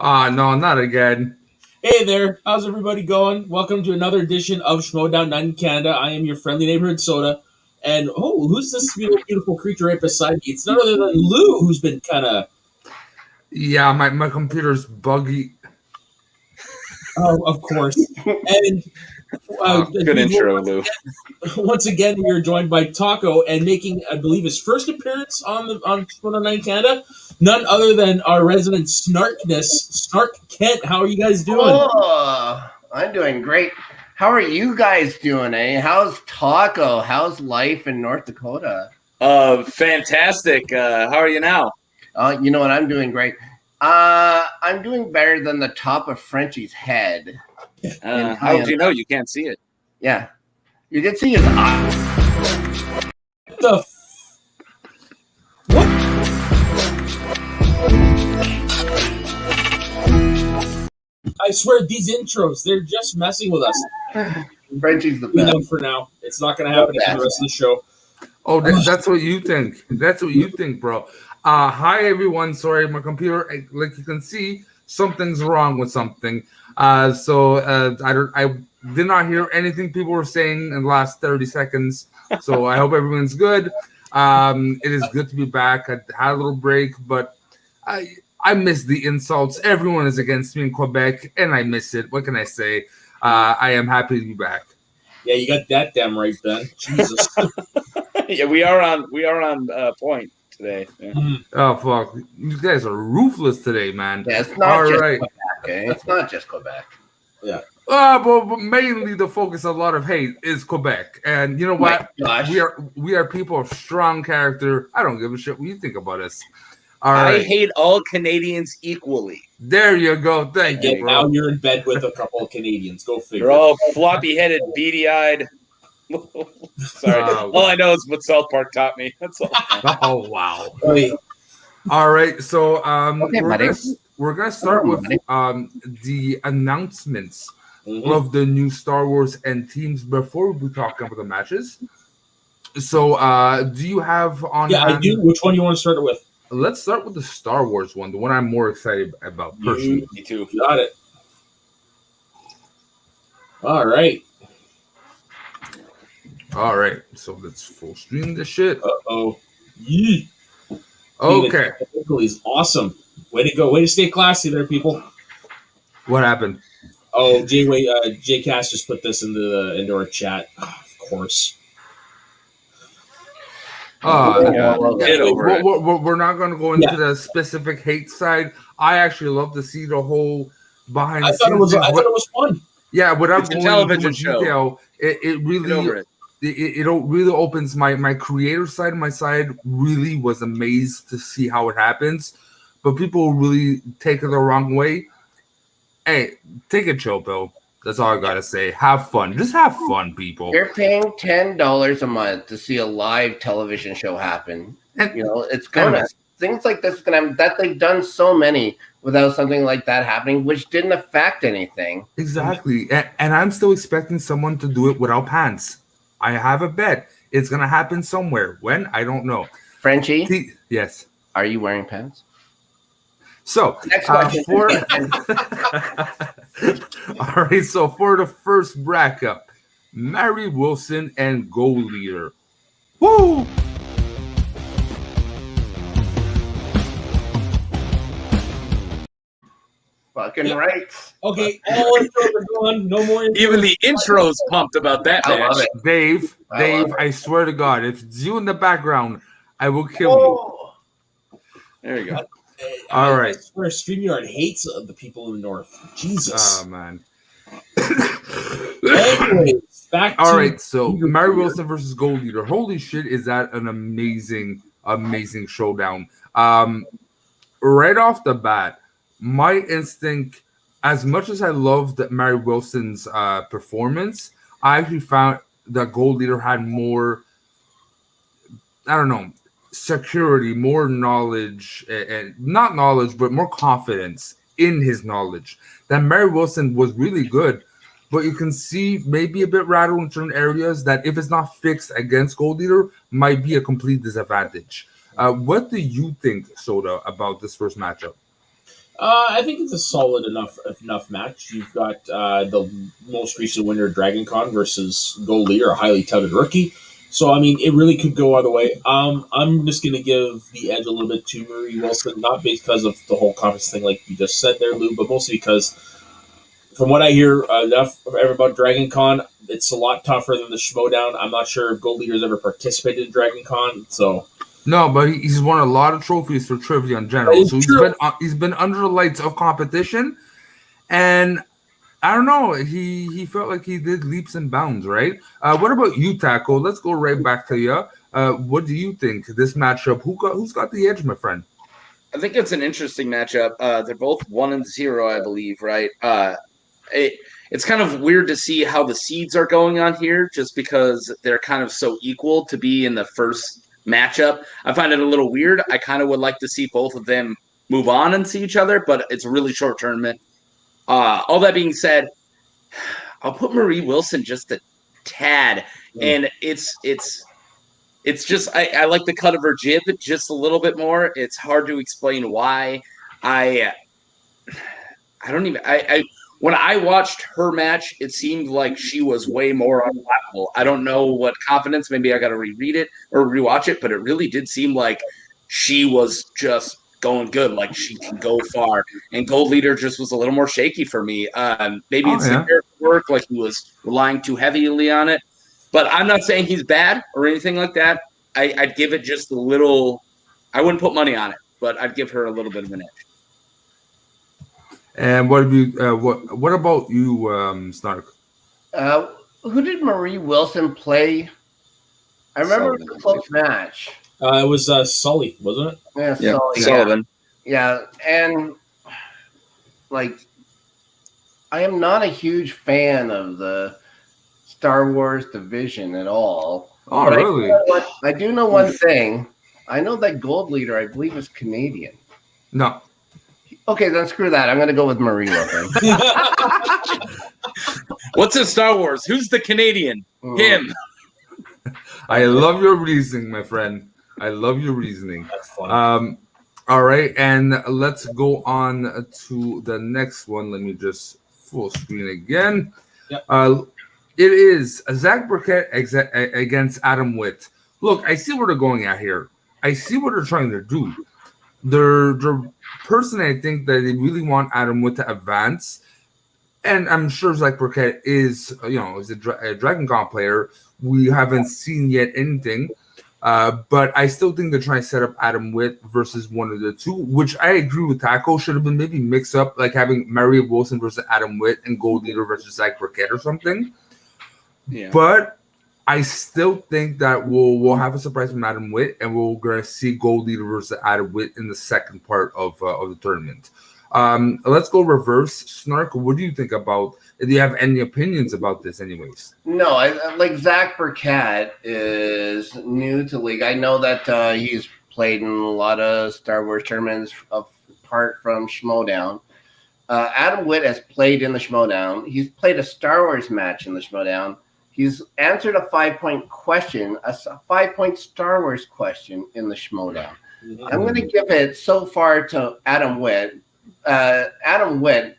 No, not again. Hey there, how's everybody going? Welcome to another edition of Schmoedown, Night in Canada. I am your friendly neighborhood soda. And who's this beautiful creature right beside me? It's none other than Lou, who's been kind of. Yeah, my computer's buggy. Oh, of course. And Good intro, Lou. Once again, we are joined by Taco and making, I believe, his first appearance on Schmoedown, Night in Canada. None other than our resident snarkness, Snark Kent. How are you guys doing? Oh, I'm doing great. How are you guys doing, eh? How's Taco? How's life in North Dakota? Fantastic. How are you now? You know what? I'm doing great. I'm doing better than the top of Frenchie's head. How would you know? You can't see it. Yeah. You did see his eye. What? I swear, these intros, they're just messing with us. Frenchie's the We best. know for now. It's not going to happen for the rest of the show. Oh, that's what you think. That's what you think, bro. Hi, everyone. Sorry, my computer, like you can see, something's wrong with something. So I did not hear anything people were saying in the last 30 seconds. So I hope everyone's good. It is good to be back. I had a little break, but I miss the insults. Everyone is against me in Quebec, and I miss it. What can I say? I am happy to be back. Yeah, you got that damn right, Ben. Jesus. Yeah, we are on point today. Yeah. Oh fuck! You guys are ruthless today, man. Yeah, it's not All just right. Quebec, eh? It's not just Quebec. Yeah. But mainly the focus, a lot of hate is Quebec, and you know what? Gosh. We are people of strong character. I don't give a shit what you think about us. All right, I hate all Canadians equally. there you go. Thank you, Now bro. you're in bed with a couple of Canadians. Go figure. They're all floppy-headed, beady-eyed. Sorry. All I know is what South Park taught me. That's all. Oh wow! Wait, All right, so Okay, buddy. we're gonna start with buddy. the announcements mhm. of the new Star Wars and teams before we talk about the matches. So, do you have on? Yeah, I hand- do. Which one do you want to start it with? Let's start with the Star Wars one, the one I'm more excited about personally. Me too. Got it. All right. All right, so let's full stream this shit. Uh-oh. Yee. Okay, He's awesome. Way to go. Way to stay classy there, people. what happened? Oh, Jay Cass just put this into our chat. Oh, of course. Yeah, get over it. We're not going to go into the specific hate side. I actually love to see the whole behind I the thought it scenes. was fun. Yeah, without It's a going television into show. detail, it Get over really it. it really opens my creator side. My side really was amazed to see how it happens, but people really take it the wrong way. Hey, take a chill pill. That's all I gotta say. Have fun. Just have fun, people. You're paying $10 a month to see a live television show happen. And- You know, it's gonna things like this are gonna happen. That they've done so many without something like that happening, which didn't affect anything. Exactly. And I'm still expecting someone to do it without pants. I have a bet. It's gonna happen somewhere. When? I don't know. Frenchie, Yes. are you wearing pants? So Next question. all right, so for the first bracket, Mary Wilson and Goal Leader. Woo! Fucking right. Okay, all intros are gone. No more intros. Even the intro's pumped about that I love match. it. Dave, I love it. I swear to God, if it's you in the background, I will kill you. Oh. There you go. All right. I swear, StreamYard hates the people in the north. Jesus. Oh man. Anyways, back to All right, so Mary Wilson versus Gold Leader. Holy shit, is that an amazing showdown. Right off the bat, my instinct, as much as I loved Mary Wilson's performance, I actually found that Gold Leader had more, I don't know, security, more knowledge, and not knowledge, but more confidence in his knowledge. That Mary Wilson was really good, but you can see maybe a bit rattled in certain areas that if it's not fixed against Gold Leader, might be a complete disadvantage. What do you think, Soda, about this first matchup? I think it's a solid enough match. You've got the most recent winner, Dragon Con, versus Gold Leader, a highly touted rookie. So I mean, it really could go either way. I'm just going to give the edge a little bit to Marie Wilson, not because of the whole conference thing, like you just said there, Lou, but mostly because from what I hear enough about Dragon Con, it's a lot tougher than the Schmoedown. I'm not sure if Gold Leader's ever participated in Dragon Con, so. No, but he's won a lot of trophies for trivia in general. So he's been under the lights of competition, and I don't know. He felt like he did leaps and bounds, right? What about you, Taco? Let's go right back to you. What do you think this matchup? Who's got the edge, my friend? I think it's an interesting matchup. They're both 1-0, I believe, right? It's kind of weird to see how the seeds are going on here, just because they're kind of so equal to be in the first matchup. I find it a little weird. I kind of would like to see both of them move on and see each other, but it's a really short tournament. All that being said, I'll put Marie Wilson just a tad, and it's just I like the cut of her jib just a little bit more. It's hard to explain why. I don't even when I watched her match, it seemed like she was way more unflappable. I don't know what confidence. Maybe I got to reread it or rewatch it, but it really did seem like she was just going good. Like she can go far. And Gold Leader just was a little more shaky for me. Maybe it's the character work, like he was relying too heavily on it. But I'm not saying he's bad or anything like that. I'd give it just a little. I wouldn't put money on it, but I'd give her a little bit of an edge. And what have you? What about you, Snark? Who did Marie Wilson play? I remember it was a close match. It was Sully, wasn't it? Yeah, Sullivan. Yeah, and like, I am not a huge fan of the Star Wars division at all. Oh, but really? I do know one thing. I know that Gold Leader, I believe, is Canadian. No. Okay, then screw that. I'm going to go with Marie Wilson. What's in Star Wars? Who's the Canadian? Him. I love your reasoning, my friend. I love your reasoning. That's fun. All right, and let's go on to the next one. Let me just full screen again. Yep. It is Zac Brooke against Adam Witt. Look, I see what they're going at here. I see what they're trying to do. They're personally, I think that they really want Adam Witt to advance, and I'm sure Zac Brooke is a Dragon Con player. We haven't seen yet anything, but I still think they're trying to set up Adam Witt versus one of the two, which I agree with Taco should have been maybe mixed up, like having Marie Wilson versus Adam Witt and Gold Leader versus Zac Brooke or something. Yeah. But I still think that we'll have a surprise from Adam Witt, and we're gonna see Gold Leader versus Adam Witt in the second part of the tournament. Let's go reverse. Snark, what do you think about? Do you have any opinions about this, anyways? No, like Zac Brooke is new to league. I know that he's played in a lot of Star Wars tournaments apart from Schmoedown. Adam Witt has played in the Schmoedown. He's played a Star Wars match in the Schmoedown. He's answered a 5-point question, a 5-point Star Wars question in the Schmoedown. I'm going to give it so far to Adam Witt. Adam Witt,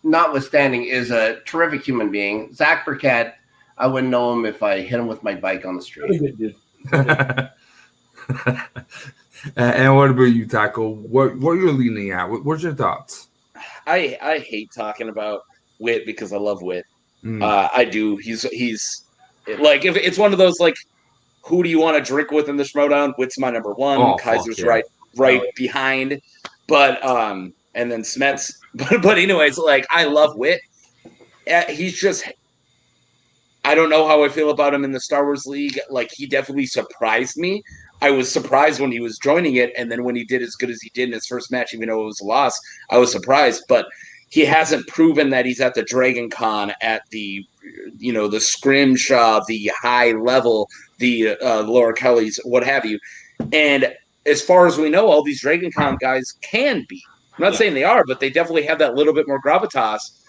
notwithstanding, is a terrific human being. Zac Brooke, I wouldn't know him if I hit him with my bike on the street. And what about you, Taco? What you're leaning at? What's your thoughts? I hate talking about Witt because I love Witt. I do. He's like, if it's one of those, like, who do you want to drink with in the Schmoedown? Witt's my number one. Oh, Kaiser's yeah. right behind. But and then Smets. But anyways, like, I love Witt. He's just, I don't know how I feel about him in the Star Wars League. Like, he definitely surprised me. I was surprised when he was joining it, and then when he did as good as he did in his first match, even though it was a loss, I was surprised. But he hasn't proven that he's at the Dragon Con, at the, the Scrimshaw, the high level, the Laura Kelly's, what have you. And as far as we know, all these Dragon Con guys can be. I'm not saying they are, but they definitely have that little bit more gravitas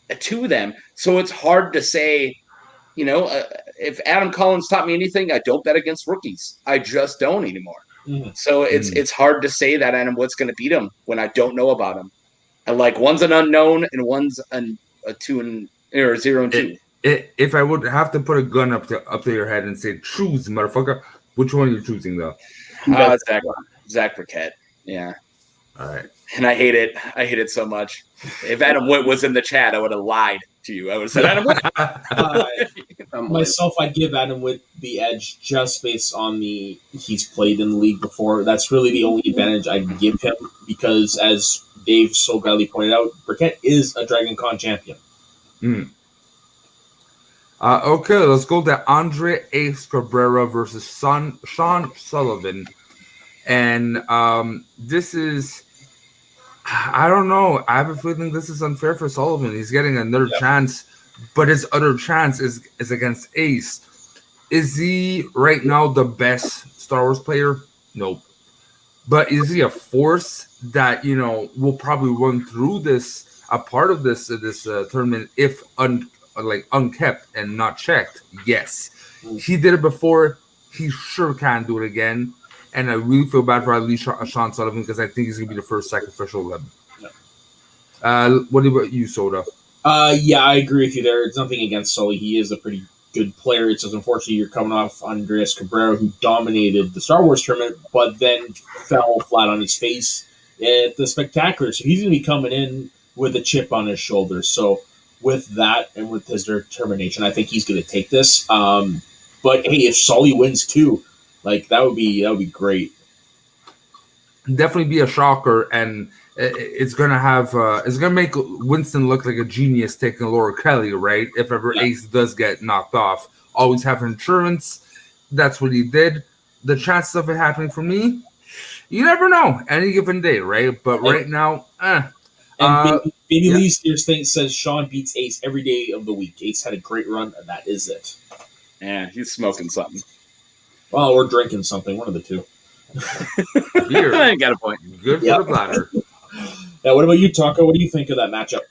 to them. So it's hard to say, if Adam Collins taught me anything, I don't bet against rookies. I just don't anymore. Mhm. So it's hard to say that Adam Witt's going to beat him when I don't know about him. And like one's an unknown and one's a 0-2. If I would have to put a gun up to your head and say choose, motherfucker, which one are you choosing though? Zac Brooke. Yeah. All right. And I hate it. I hate it so much. If Adam Witt was in the chat, I would have lied to you. I would have said Adam Witt. Myself, I'd give Adam Witt the edge just based on he's played in the league before. That's really the only advantage I'd give him because, as Dave so gladly pointed out, Burkett is a Dragon Con champion. Okay, let's go to Andre Ace Cabrera versus Sean Sullivan. And this is, I don't know. I have a feeling this is unfair for Sullivan. He's getting another chance, but his other chance is against Ace. Is he right now the best Star Wars player? Nope. But is he a force that, will probably run through a part of this tournament if unkept and not checked? Yes. He did it before. He sure can do it again. And I really feel bad for at least Sean Sullivan because I think he's going to be the first sacrificial limb. What about you, Soda? Yeah, I agree with you there. It's nothing against Sully. He is a pretty good player. It's just unfortunately you're coming off Andres Cabrera, who dominated the Star Wars tournament, but then fell flat on his face at the Spectacular. So he's going to be coming in with a chip on his shoulder. So with that and with his determination, I think he's going to take this. But hey, if Sully wins too, that would be great. Definitely be a shocker, and it's gonna make Winston look like a genius taking Laura Kelly, right? If ever Ace does get knocked off, always have insurance. That's what he did. The chances of it happening for me, you never know. Any given day, right? But right now, And Baby Lee's here says Sean beats Ace every day of the week. Ace had a great run, and that is it. Yeah, he's smoking something. Well, or drinking something, one of the two. Beer. I got a point. Good for the bladder. Now, what about you, Taco? What do you think of that matchup?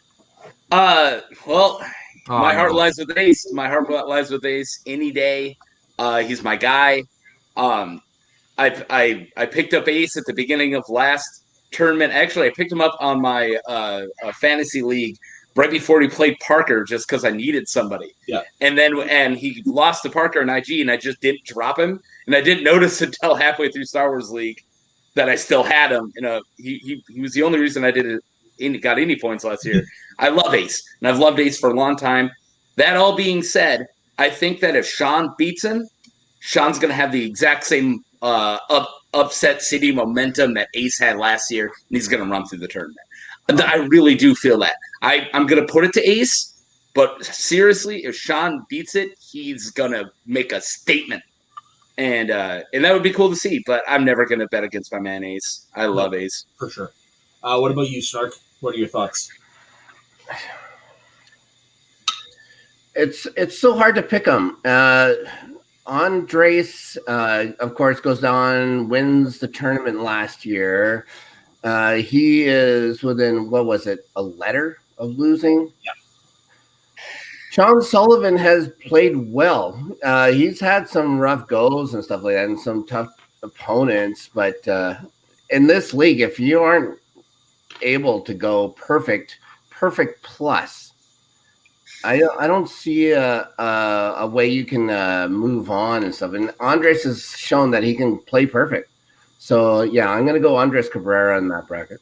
My heart lies with Ace. My heart lies with Ace any day. He's my guy. I picked up Ace at the beginning of last tournament. Actually, I picked him up on my fantasy league right before he played Parker, just because I needed somebody. Yeah. And he lost to Parker in IG, and I just didn't drop him, and I didn't notice until halfway through Star Wars League that I still had him. He was the only reason I got any points last year. I love Ace, and I've loved Ace for a long time. That all being said, I think that if Sean beats him, Sean's going to have the exact same upset city momentum that Ace had last year, and he's going to run through the tournament. I really do feel that. I'm going to put it to Ace, but seriously, if Sean beats it, he's going to make a statement. And that would be cool to see, but I'm never going to bet against my man Ace. I love Ace. For sure. What about you, Snark? What are your thoughts? It's so hard to pick them. Andres, of course, goes down, wins the tournament last year. He is within, what was it, a letter of losing? Yeah. Sean Sullivan has played well. He's had some rough goes and stuff like that and some tough opponents. But in this league, if you aren't able to go perfect plus, I don't see a way you can move on and stuff. And Andres has shown that he can play perfect. So, yeah, I'm going to go Andres Cabrera in that bracket.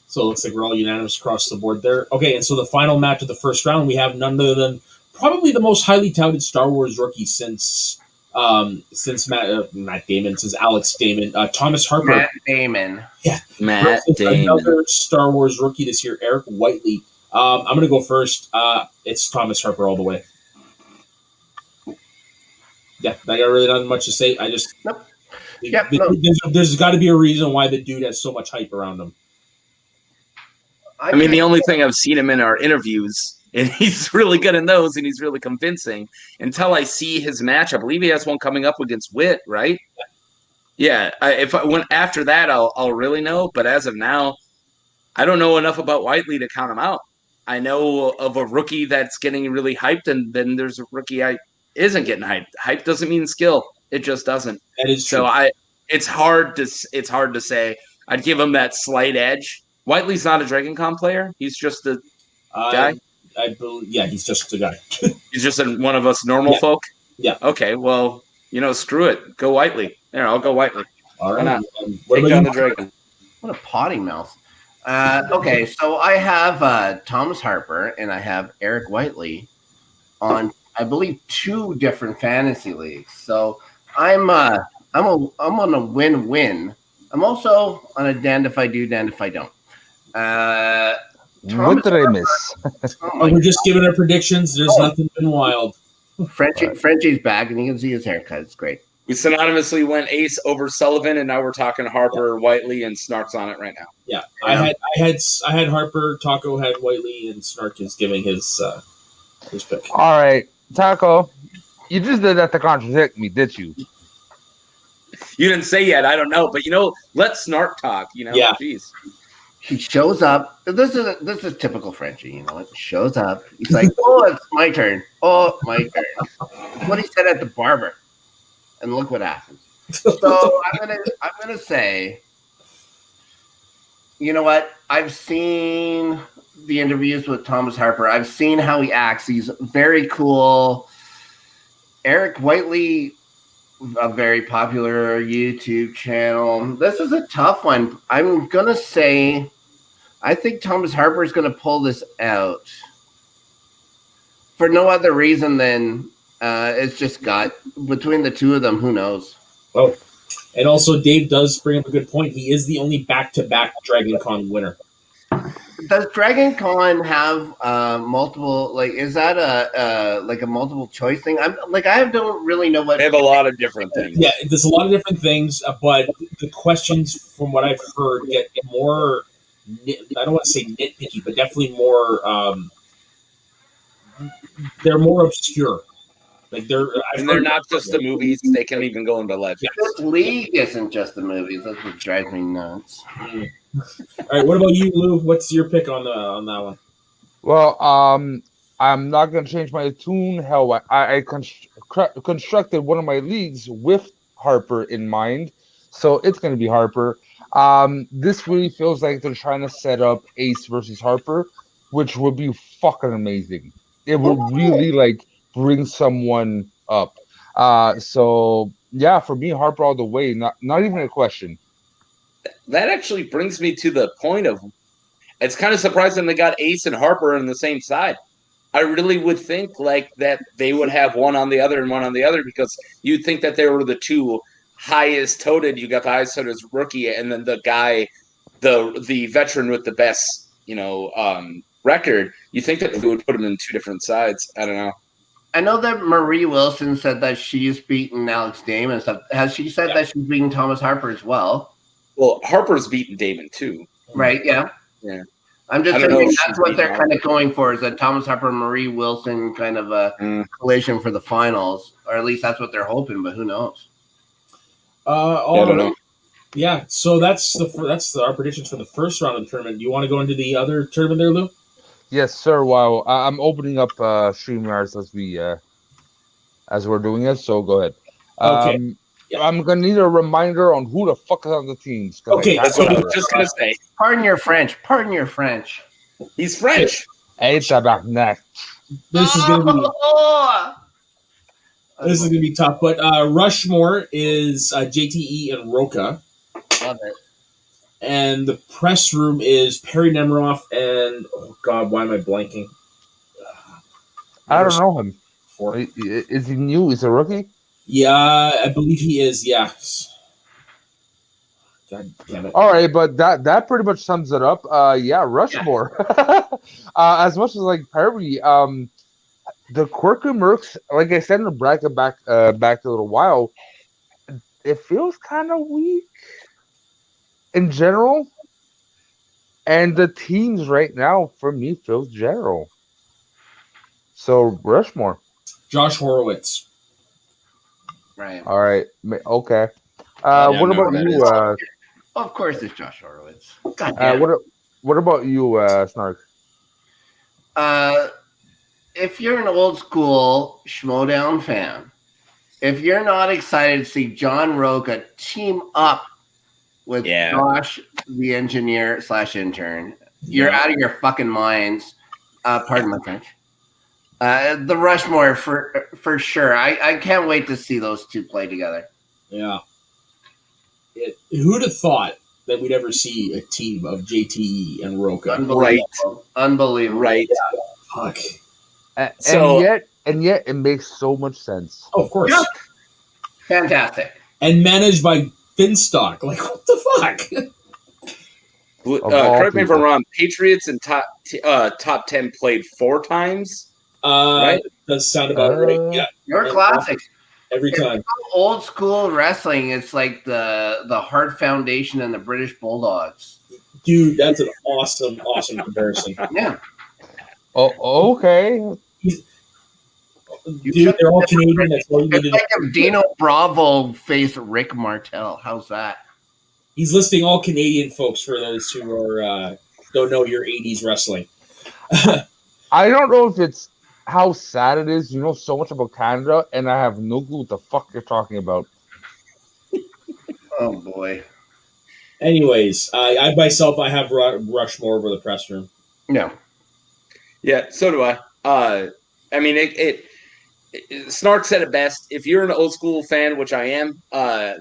So it looks like we're all unanimous across the board there. Okay, and so the final match of the first round, we have none other than probably the most highly touted Star Wars rookie since Matt Damon, since Alex Damon, Thomas Harper. Matt Damon. Yeah. Matt Damon. Another Star Wars rookie this year, Eric Whiteley. I'm going to go first. It's Thomas Harper all the way. Yeah, I got really not much to say. I just... Nope. There's got to be a reason why the dude has so much hype around him. I mean, the only thing I've seen him in are interviews, and he's really good in those, and he's really convincing. Until I see his match, I believe he has one coming up against Witt, right? Yeah. If I went after that, I'll really know. But as of now, I don't know enough about Whiteley to count him out. I know of a rookie that's getting really hyped, and then there's a rookie isn't getting hyped. Hype doesn't mean skill; it just doesn't. That is true. So it's hard to say. I'd give him that slight edge. Whiteley's not a Dragon Con player. He's just a guy. I believe, yeah, he's just a guy. He's just one of us normal folk. Yeah. Okay. Well, screw it. Go Whiteley. There, I'll go Whiteley. All right. What Take down the Dragon. What a potty mouth. Okay, so I have Thomas Harper and I have Eric Whiteley on, I believe, 2 different fantasy leagues. So I'm on a win-win. I'm also on a damned if I do, damned if I don't. What did I miss? We're just giving our predictions. There's nothing been wild. Frenchie's back, and you can see his haircut. It's great. We synonymously went Ace over Sullivan, and now we're talking Harper, Whiteley, and Snark's on it right now. Yeah, I had Harper. Taco had Whiteley, and Snark is giving his pick. All right, Taco, you just did that to contradict me, did you? You didn't say yet. I don't know, but let Snark talk. Yeah. Jeez. He shows up. This is typical Frenchie. It shows up. He's like, "Oh, it's my turn. Oh, my turn." That's what he said at the barber. And look what happens. So I'm gonna say, you know what? I've seen the interviews with Thomas Harper. I've seen how he acts. He's very cool. Eric Whiteley, a very popular YouTube channel. This is a tough one. I'm gonna say, I think Thomas Harper is gonna pull this out for no other reason than. It's just got between the 2 of them. Who knows? Oh, and also Dave does bring up a good point. He is the only back-to-back Dragon Con winner. Does Dragon Con have multiple? Like, is that a multiple choice thing? I don't really know what. They have a lot of different things. Yeah, there's a lot of different things, but the questions, from what I've heard, get more. I don't want to say nitpicky, but definitely more. They're more obscure. Like they're not just the movies; they can even go into legends. This league isn't just the movies. That's what drives me nuts. All right, what about you, Lou? What's your pick on that one? Well, I'm not going to change my tune. Hell, I constructed one of my leagues with Harper in mind, so it's going to be Harper. This really feels like they're trying to set up Ace versus Harper, which would be fucking amazing. It would really bring someone up. So yeah, for me, Harper all the way. Not even a question. That actually brings me to the point of, it's kind of surprising they got Ace and Harper on the same side. I really would think that they would have one on the other and one on the other, because you'd think that they were the 2 highest toted. You got the highest toted rookie, and then the guy, the veteran with the best, record. You think that they would put them in 2 different sides. I don't know. I know that Marie Wilson said that she's beaten Alex Damon and stuff. Has she said that she's beaten Thomas Harper as well? Well, Harper's beaten Damon too. Right, yeah. Yeah. I'm just thinking that's what they're kind of going for, is that Thomas Harper and Marie Wilson kind of a collision for the finals. Or at least that's what they're hoping, but who knows? I don't know. Yeah, so that's our predictions for the first round of the tournament. Do you want to go into the other tournament there, Lou? Yes, sir. Wow, I'm opening up StreamYards as we're doing it. So go ahead. Okay. I'm gonna need a reminder on who the fuck is on the teams. Okay, that's what I was just gonna say. Pardon your French. He's French. Hey, tabarnak. This is gonna be tough. But Rushmore is JTE and Roca. Love it. And the press room is Perry Nemiroff and, oh God, why am I blanking? I don't know him. Is he new? Is he a rookie? Yeah, I believe he is. Yeah. God damn it. All right, but that pretty much sums it up. Yeah, Rushmore. As much as Perry, the Quirky Mercs, like I said in the bracket back a little while, it feels kind of weak in general, and the teams right now for me feels general. So Rushmore, Josh Horowitz. Right. All right. Okay. What about you? Of course, it's Josh Horowitz. God damn. What about you, Snark? If you're an old school Schmoedown fan, if you're not excited to see John Roca team up with Josh, the engineer / intern, you're out of your fucking minds. Pardon my French. The Rushmore for sure. I can't wait to see those two play together. Yeah. Who'd have thought that we'd ever see a team of JTE and Roca? Unbelievable. Right. Yeah. Fuck. And yet it makes so much sense. Oh, of course. Yeah. Fantastic. And managed by Finstock. Like, what the fuck? Correct me if I'm wrong. Patriots and top 10 played 4 times. Right? Does sound about right. Yeah. Your classics. Every time. Old school wrestling, it's like the Hart Foundation and the British Bulldogs. Dude, that's an awesome comparison. Yeah. Oh, okay. Dude, they're all Canadian. That's all you need to know. It's like if Dino Bravo faced Rick Martel. How's that? He's listing all Canadian folks for those who are don't know your 80s wrestling. I don't know if it's how sad it is. You know so much about Canada, and I have no clue what the fuck you're talking about. Oh, boy. Anyways, I myself, I have Rushmore over the press room. No. Yeah, so do I. I mean, Snark said it best. If you're an old school fan, which I am,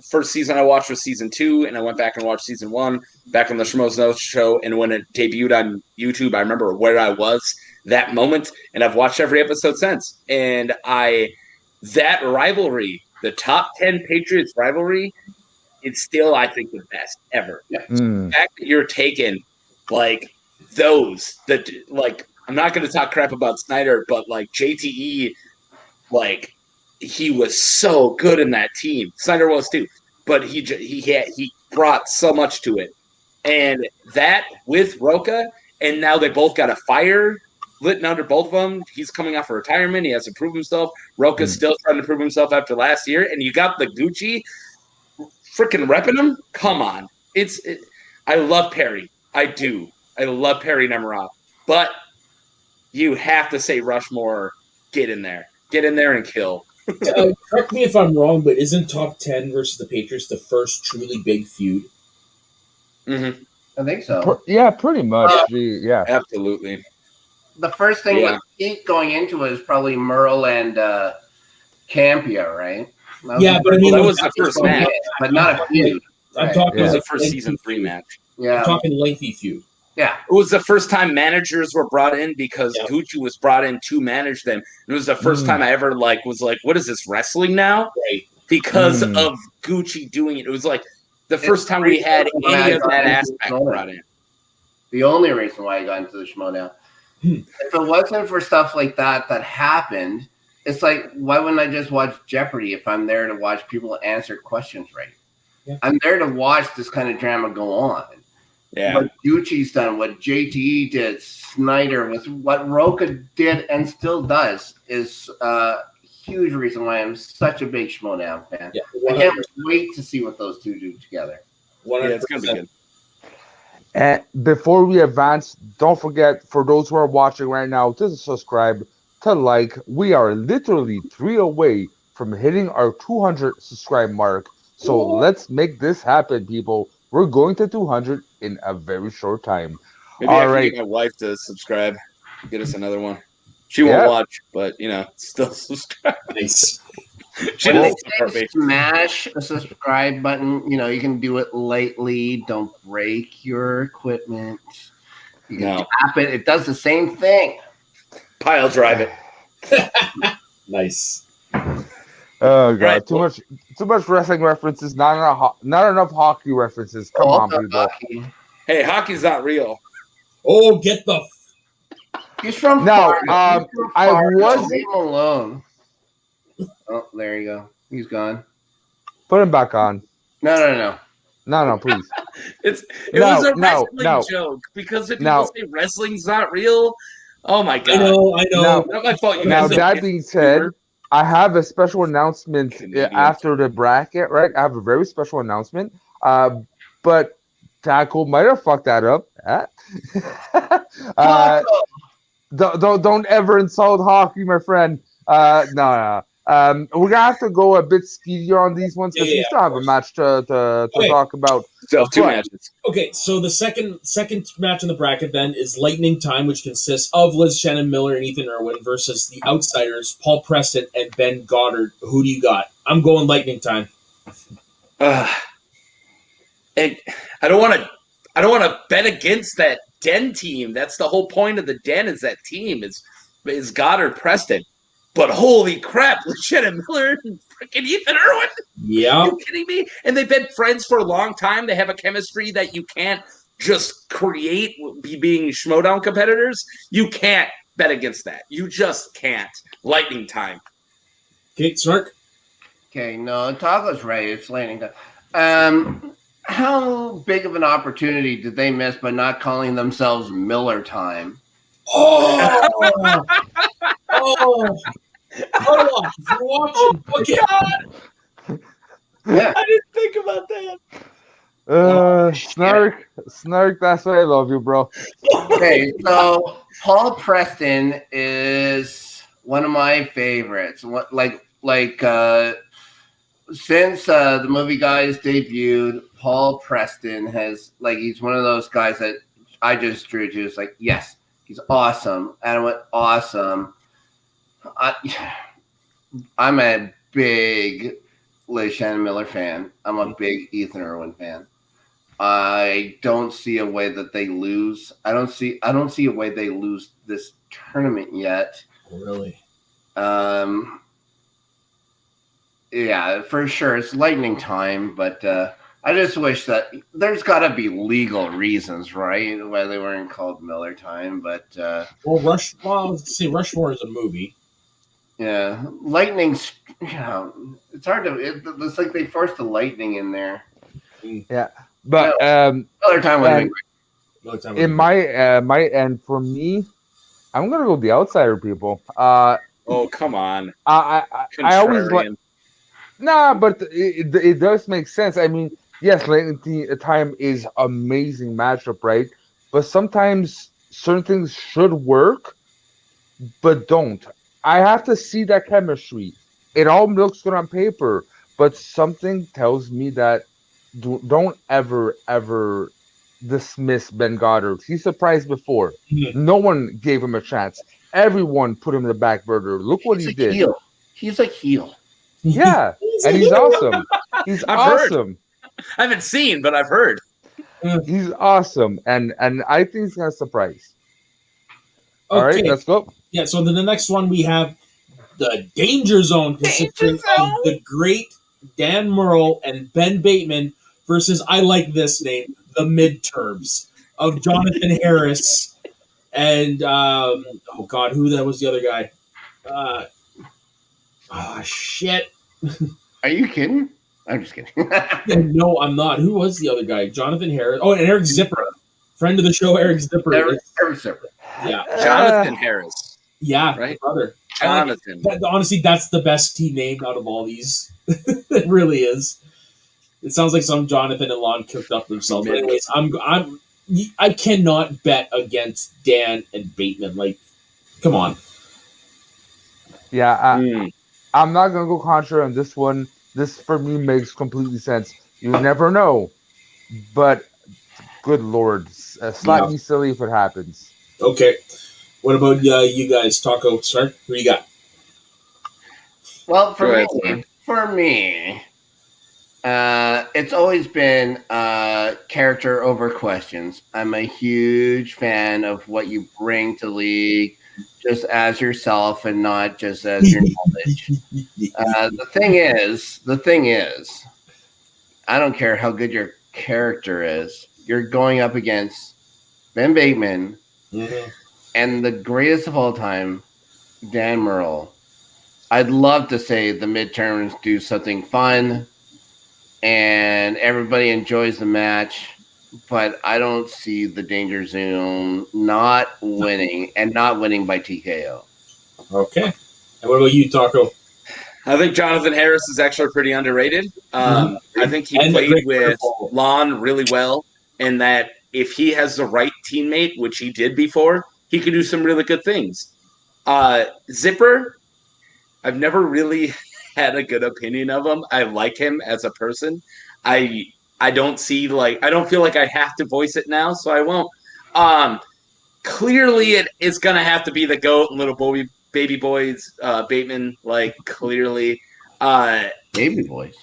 first season I watched was season 2, and I went back and watched season 1 back on the Schmoedown show. And when it debuted on YouTube, I remember where I was that moment, and I've watched every episode since. And that rivalry, the top 10 Patriots rivalry, it's still, I think, the best ever. Yeah. The fact that you're taking like those that like. I'm not going to talk crap about Snyder, but like JTE, like he was so good in that team. Snyder was too, but he brought so much to it, and that with Roca, and now they both got a fire lit under both of them. He's coming off of retirement. He has to prove himself. Roca's still trying to prove himself after last year, and you got the Gucci freaking repping him. Come on, I love Perry. I do. I love Perry Nemiroff, but you have to say Rushmore, get in there and kill. Correct me if I'm wrong, but isn't top 10 versus the Patriots the first truly big feud? Mm-hmm. I think so. Yeah, pretty much. Yeah, absolutely. The first thing with Pete going into it is probably Merle and Campia, right? But I mean, that was the first match, but not a feud. I'm talking it was the first season 3 match. Yeah, I'm talking lengthy feud. Yeah. It was the first time managers were brought in because Gucci was brought in to manage them. It was the first time I ever was like, what is this, wrestling now? Right. Because of Gucci doing it. It was like the first time we had any of that aspect brought in. The only reason why I got into the Schmoedown. If it wasn't for stuff like that happened, it's like, why wouldn't I just watch Jeopardy if I'm there to watch people answer questions right? Yeah. I'm there to watch this kind of drama go on. Yeah. What Gucci's done, what JTE did, Snyder, with what Roca did and still does is a huge reason why I'm such a big Schmoedown fan. Yeah, I can't wait to see what those two do together. 100%. Yeah, it's going to be good. And before we advance, don't forget, for those who are watching right now, to subscribe, to like. We are literally 3 away from hitting our 200 subscribe mark. So let's make this happen, people. We're going to 200 in a very short time. Maybe I can get my wife to subscribe. Get us another one. She won't watch, but still subscribe. Nice. Smash a subscribe button. You can do it lightly. Don't break your equipment. You can tap it. It does the same thing. Pile drive it. Nice. Oh god, too much wrestling references, not enough hockey references. Come on, people. Hey, hockey's not real. Oh, get the. He's from Florida. I was. Leave him alone. Oh, there you go. He's gone. Put him back on. No, please. It was a wrestling joke because if people say wrestling's not real, oh my god. I know. Not my fault. Now that being said, I have a special announcement after the bracket, right? I have a very special announcement. But Tackle might have fucked that up. Don't ever insult hockey, my friend. No. We're gonna have to go a bit speedier on these ones because Yeah, we still have a match to Okay. talk about. So two But- matches. Okay, so the second match in the bracket then is Lightning Time, which consists of Liz Shannon Miller and Ethan Irwin versus the Outsiders, Paul Preston and Ben Goddard. Who do you got? I'm going Lightning Time. And I don't want to bet against that Den team. That's the whole point of the Den is that team is Goddard Preston. But holy crap, Lieutenant Miller and freaking Ethan Irwin. Yeah. Are you kidding me? And they've been friends for a long time. They have a chemistry that you can't just create being Schmoedown competitors. You can't bet against that. You just can't. Lightning Time. Okay, Snark. Okay, no, Taco's right. It's Lightning Time. How big of an opportunity did they miss by not calling themselves Miller Time? Oh! Oh! Hold on. If you're watching, okay. Yeah. I didn't think about that. Snark, that's why I love you, bro. Okay, so Paul Preston is one of my favorites. Since the movie guys debuted, Paul Preston he's one of those guys that I just drew to. It's like, yes, he's awesome. Adam Witt, awesome. I'm a big Liz Shannon Miller fan. I'm a big Ethan Irwin fan. I don't see a way that they lose. I don't see a way they lose this tournament yet. Really? Yeah, for sure. It's Lightning Time, but I just wish that there's got to be legal reasons, right, why they weren't called Miller Time. But let's see, Rushmore is a movie. yeah, Lightning's. It's hard to. It's like they forced the lightning in there. Yeah, but Miller Time would have been great. Another time in my end, for me, I'm gonna go with the outsider people. Oh, come on. I always like. Contrarian. Nah, but it does make sense. I mean, yes, Lightning Time is amazing matchup, right? But sometimes certain things should work, but don't. I have to see that chemistry. It all looks good on paper, but something tells me that don't ever dismiss Ben Goddard. He's surprised before. No one gave him a chance. Everyone put him in the back burner. Look what he did. Heel. He's a heel. Yeah, and he's awesome. He's I've heard. awesome. I haven't seen, but I've heard. He's awesome, and I think he's gonna surprise. Okay. All right, let's go. Yeah, so then the next one we have the Danger Zone, consisting of the great Dan Murrell and Ben Bateman versus, I like this name, the Midterms of Jonathan Harris and oh god, who that was the other guy? Shit. Are you kidding? I'm just kidding. No, I'm not. Who was the other guy? Jonathan Harris. Oh, and Eric Zipper, friend of the show, Eric Zipper. Eric Zipper. Yeah, Jonathan Harris. Yeah, Right? brother. Jonathan. Honestly, that's the best team name out of all these. It really is. It sounds like some Jonathan and Lon cooked up themselves. But anyways, I cannot bet against Dan and Bateman. Like, come on. Yeah, I'm not gonna go contrary on this one. This for me makes completely sense. You never know, but good lord, slap me silly if it happens. Okay, what about you guys? Taco, start. Who you got? Well, Go ahead, Sam. for me, it's always been character over questions. I'm a huge fan of what you bring to the league, just as yourself and not just as your knowledge. The thing is, I don't care how good your character is. You're going up against Ben Bateman and the greatest of all time, Dan Murrell. I'd love to say the midterms do something fun and everybody enjoys the match, but I don't see the Danger Zone not winning by TKO. Okay. And what about you, Taco? I think Jonathan Harris is actually pretty underrated. I think he And played Rick with Purple. Lon really well, and that if he has the right teammate, which he did before, he could do some really good things. Zipper, I've never really had a good opinion of him. I like him as a person. I don't feel like I have to voice it now, so I won't. Clearly it is gonna have to be the GOAT and baby boys, Bateman, like clearly. Baby boys.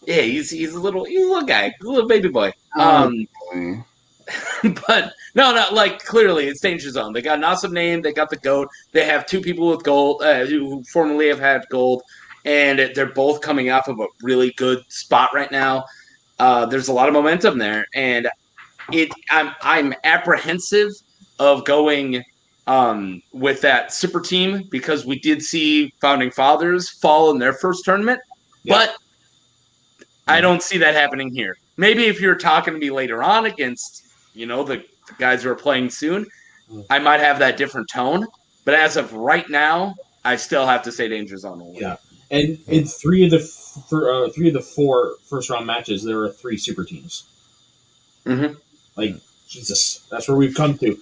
Yeah, he's a little guy, a little baby boy. But no, like clearly it's Danger Zone. They got an awesome name. They got the GOAT. They have two people with gold who formerly have had gold, and they're both coming off of a really good spot right now. There's a lot of momentum there, and I'm apprehensive of going with that super team because we did see Founding Fathers fall in their first tournament, but I don't see that happening here. Maybe if you're talking to me later on against, the guys who are playing soon, I might have that different tone. But as of right now, I still have to say Danger Zone only. Yeah, and in three of the four first round matches, there are three super teams. Mm-hmm. Like Jesus, that's where we've come to.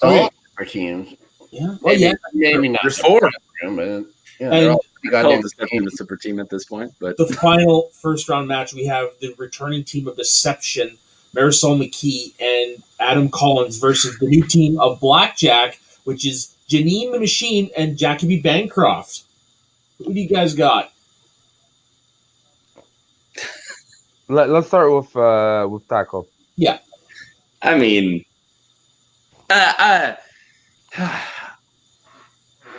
Our teams. Yeah. Well, yeah. Maybe not. There's four. But, And the super team at this point, but the final first round match, we have the returning team of Deception, Marisol McKee and Adam Collins versus the new team of Blackjack, which is Janine the Machine and Jacoby Bancroft. Who do you guys got? Let's start with Taco. Yeah. I mean, I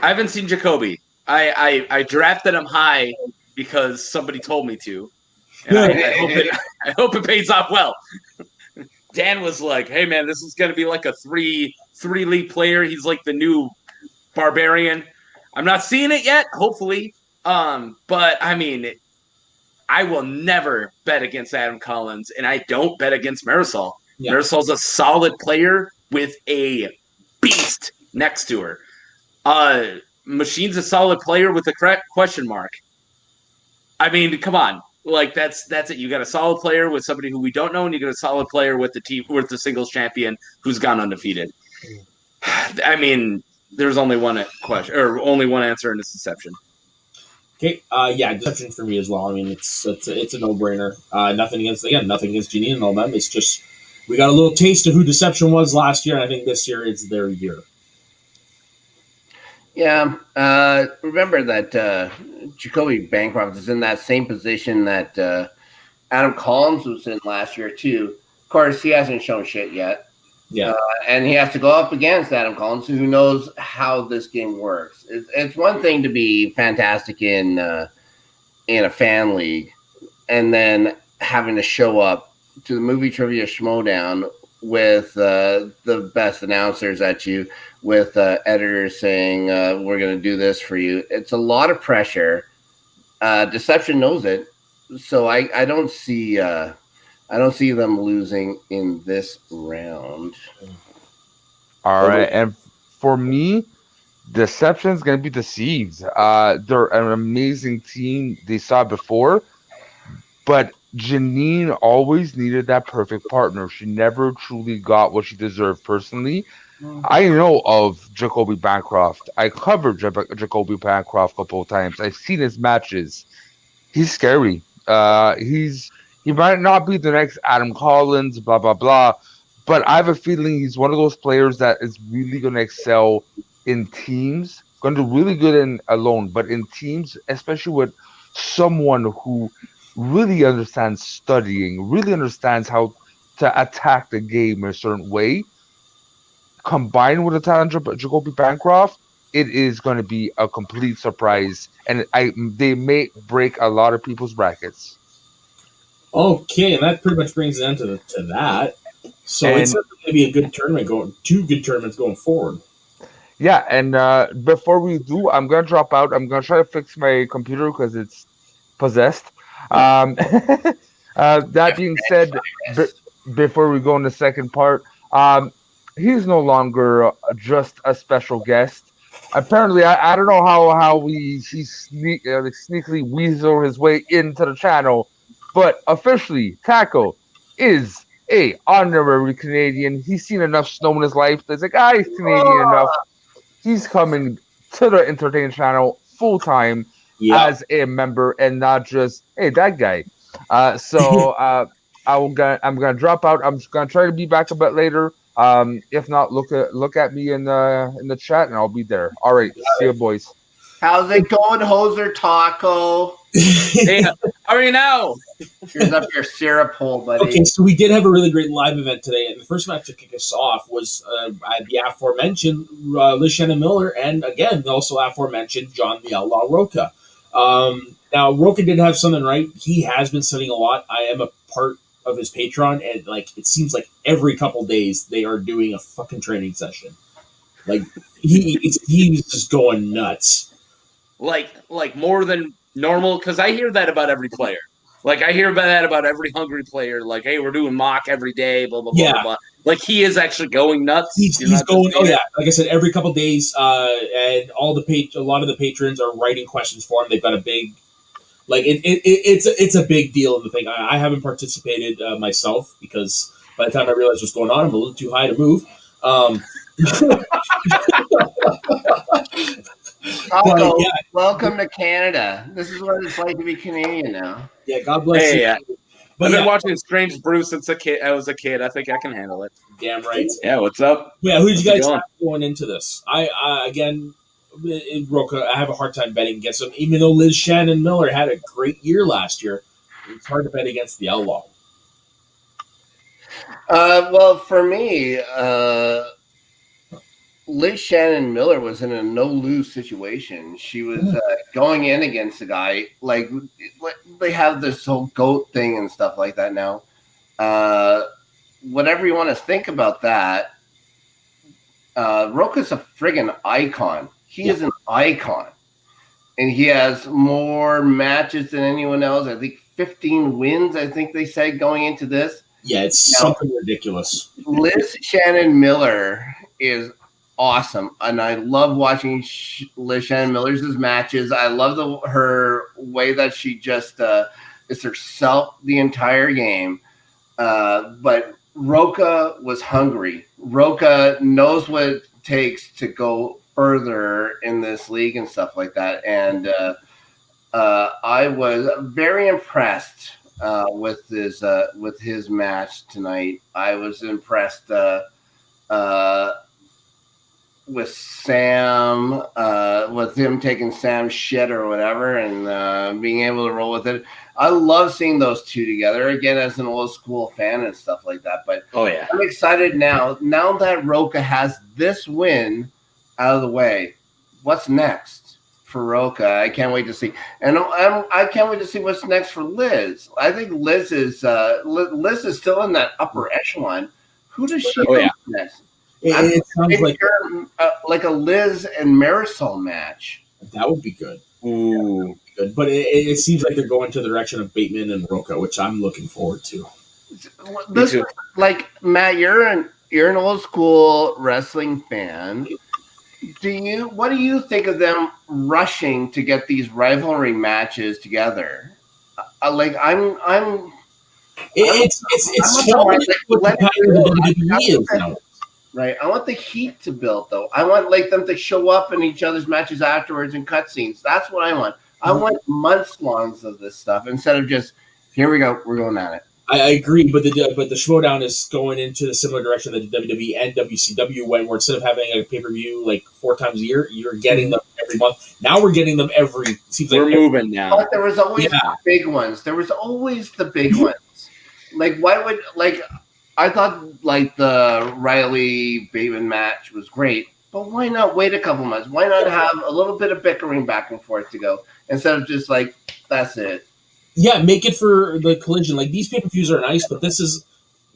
haven't seen Jacoby. I drafted him high because somebody told me to, and I hope it pays off well. Dan was like, "Hey man, this is going to be like a three league player. He's like the new Barbarian." I'm not seeing it yet. Hopefully, but I mean, I will never bet against Adam Collins, and I don't bet against Marisol. Yeah. Marisol's a solid player with a beast next to her. Machine's a solid player with a correct question mark. I mean, come on. Like that's it. You got a solid player with somebody who we don't know, and you got a solid player with the singles champion who's gone undefeated. I mean, there's only one question or only one answer, and it's Deception. Okay, Deception for me as well. I mean, it's a no-brainer. Nothing against Janine and all them. It's just we got a little taste of who Deception was last year, and I think this year it's their year. Yeah, remember that Jacoby Bancroft is in that same position that Adam Collins was in last year too. Of course, he hasn't shown shit yet. Yeah, and he has to go up against Adam Collins, who knows how this game works. It's one thing to be fantastic in a fan league, and then having to show up to the movie trivia Schmoedown with the best announcers at you, with editors saying we're going to do this for you. It's a lot of pressure. Deception knows it, so I don't see them losing in this round. All right, and for me, Deception's going to be deceived. They're an amazing team. They saw it before, but Janine always needed that perfect partner. She never truly got what she deserved personally. I know of Jacoby Bancroft. I covered Jacoby Bancroft a couple of times. I've seen his matches. He's scary. He might not be the next Adam Collins, blah, blah, blah, but I have a feeling he's one of those players that is really going to excel in teams, going to do really good in alone, but in teams, especially with someone who really understands studying, really understands how to attack the game in a certain way, combined with the talent of Jacoby Bancroft, it is going to be a complete surprise, and they may break a lot of people's brackets. Okay, and that pretty much brings an end to that. So it's going to be a good tournament two good tournaments going forward. Yeah, and before we do, I'm going to drop out. I'm going to try to fix my computer because it's possessed. That being said, before we go in the second part, he's no longer just a special guest. Apparently, I don't know how he sneakily weasel his way into the channel, but officially, Taco is a honorary Canadian. He's seen enough snow in his life. He's like, he's Canadian enough. He's coming to the Entertain channel full time. Yeah. as a member and not just hey that guy. I'm gonna drop out. I'm gonna try to be back a bit later. If not, look at me in the chat and I'll be there. All right, see you boys. How's it going, Hoser Taco? Hey, how are you now? Here's up your syrup hole, buddy. Okay, so we did have a really great live event today, and the first match to kick us off was the aforementioned Liz Shannon Miller, and again, also aforementioned John the Outlaw Roca. Now, Roca did have something right. He has been studying a lot. I am a part of his Patreon, and like it seems like every couple days they are doing a fucking training session. Like he's just going nuts. Like more than normal, because I hear that about every player. Like I hear about that about every hungry player. Like, hey, we're doing mock every day, blah blah blah Yeah. blah blah. Like he is actually going nuts. He's going. Oh yeah, like I said, every couple days, and a lot of the patrons are writing questions for him. They've got a big, like it's a big deal in the thing. I haven't participated myself because by the time I realized what's going on, I'm a little too high to move. Taco, yeah. welcome to Canada. This is what it's like to be Canadian now. Yeah, God bless Hey, you. yeah. But I've been yeah, watching Strange Brew since I was a kid. I think I can handle it. damn right. Yeah, what's up? Yeah, who did you How's it guys going? have going into this? I again, in Roca, I have a hard time betting against them. Even though Liz Shannon Miller had a great year last year, it's hard to bet against the Outlaw. Well, for me, Liz Shannon Miller was in a no-lose situation. She was going in against a guy like they have this whole GOAT thing and stuff like that now. Whatever you want to think about that, Roca's a friggin' icon. He is an icon, and he has more matches than anyone else. I think 15 wins. I think they said going into this. Yeah, it's something ridiculous. Liz Shannon Miller is awesome, and I love watching Liz Shannon Miller's matches. I love her way that she just is herself the entire game. But Roca was hungry. Roca knows what it takes to go further in this league and stuff like that. And I was very impressed with his match tonight. I was impressed with Sam, with him taking Sam's shit or whatever, and being able to roll with it. I love seeing those two together again as an old school fan and stuff like that. But Oh yeah. I'm excited now. Now that Roca has this win out of the way, what's next for Roca? I can't wait to see, and I can't wait to see what's next for Liz. I think Liz is still in that upper echelon. Who does she Oh, yeah. next? It sounds like Like a Liz and Marisol match. that would be good. Ooh. Good, but it seems like they're going to the direction of Bateman and Roca, which I'm looking forward to. This, too. like Matt, you're an old school wrestling fan. What do you think of them rushing to get these rivalry matches together? It's showing what the pattern of the WWE is now. Right. I want the heat to build, though. I want them to show up in each other's matches afterwards and cutscenes. That's what I want. I want months longs of this stuff instead of just here we go, we're going at it. I agree, but the Schmoedown is going into the similar direction that the WWE and WCW went, where instead of having a pay-per-view like 4 times a year, you're getting them every month. Now we're getting them every. We're moving now. But there was always the big ones. There was always the big ones. Like I thought like the Riley Bateman match was great, but why not wait a couple months? Why not have a little bit of bickering back and forth to go instead of just like that's it? Yeah, make it for the Collision. Like these pay-per-views are nice, but this is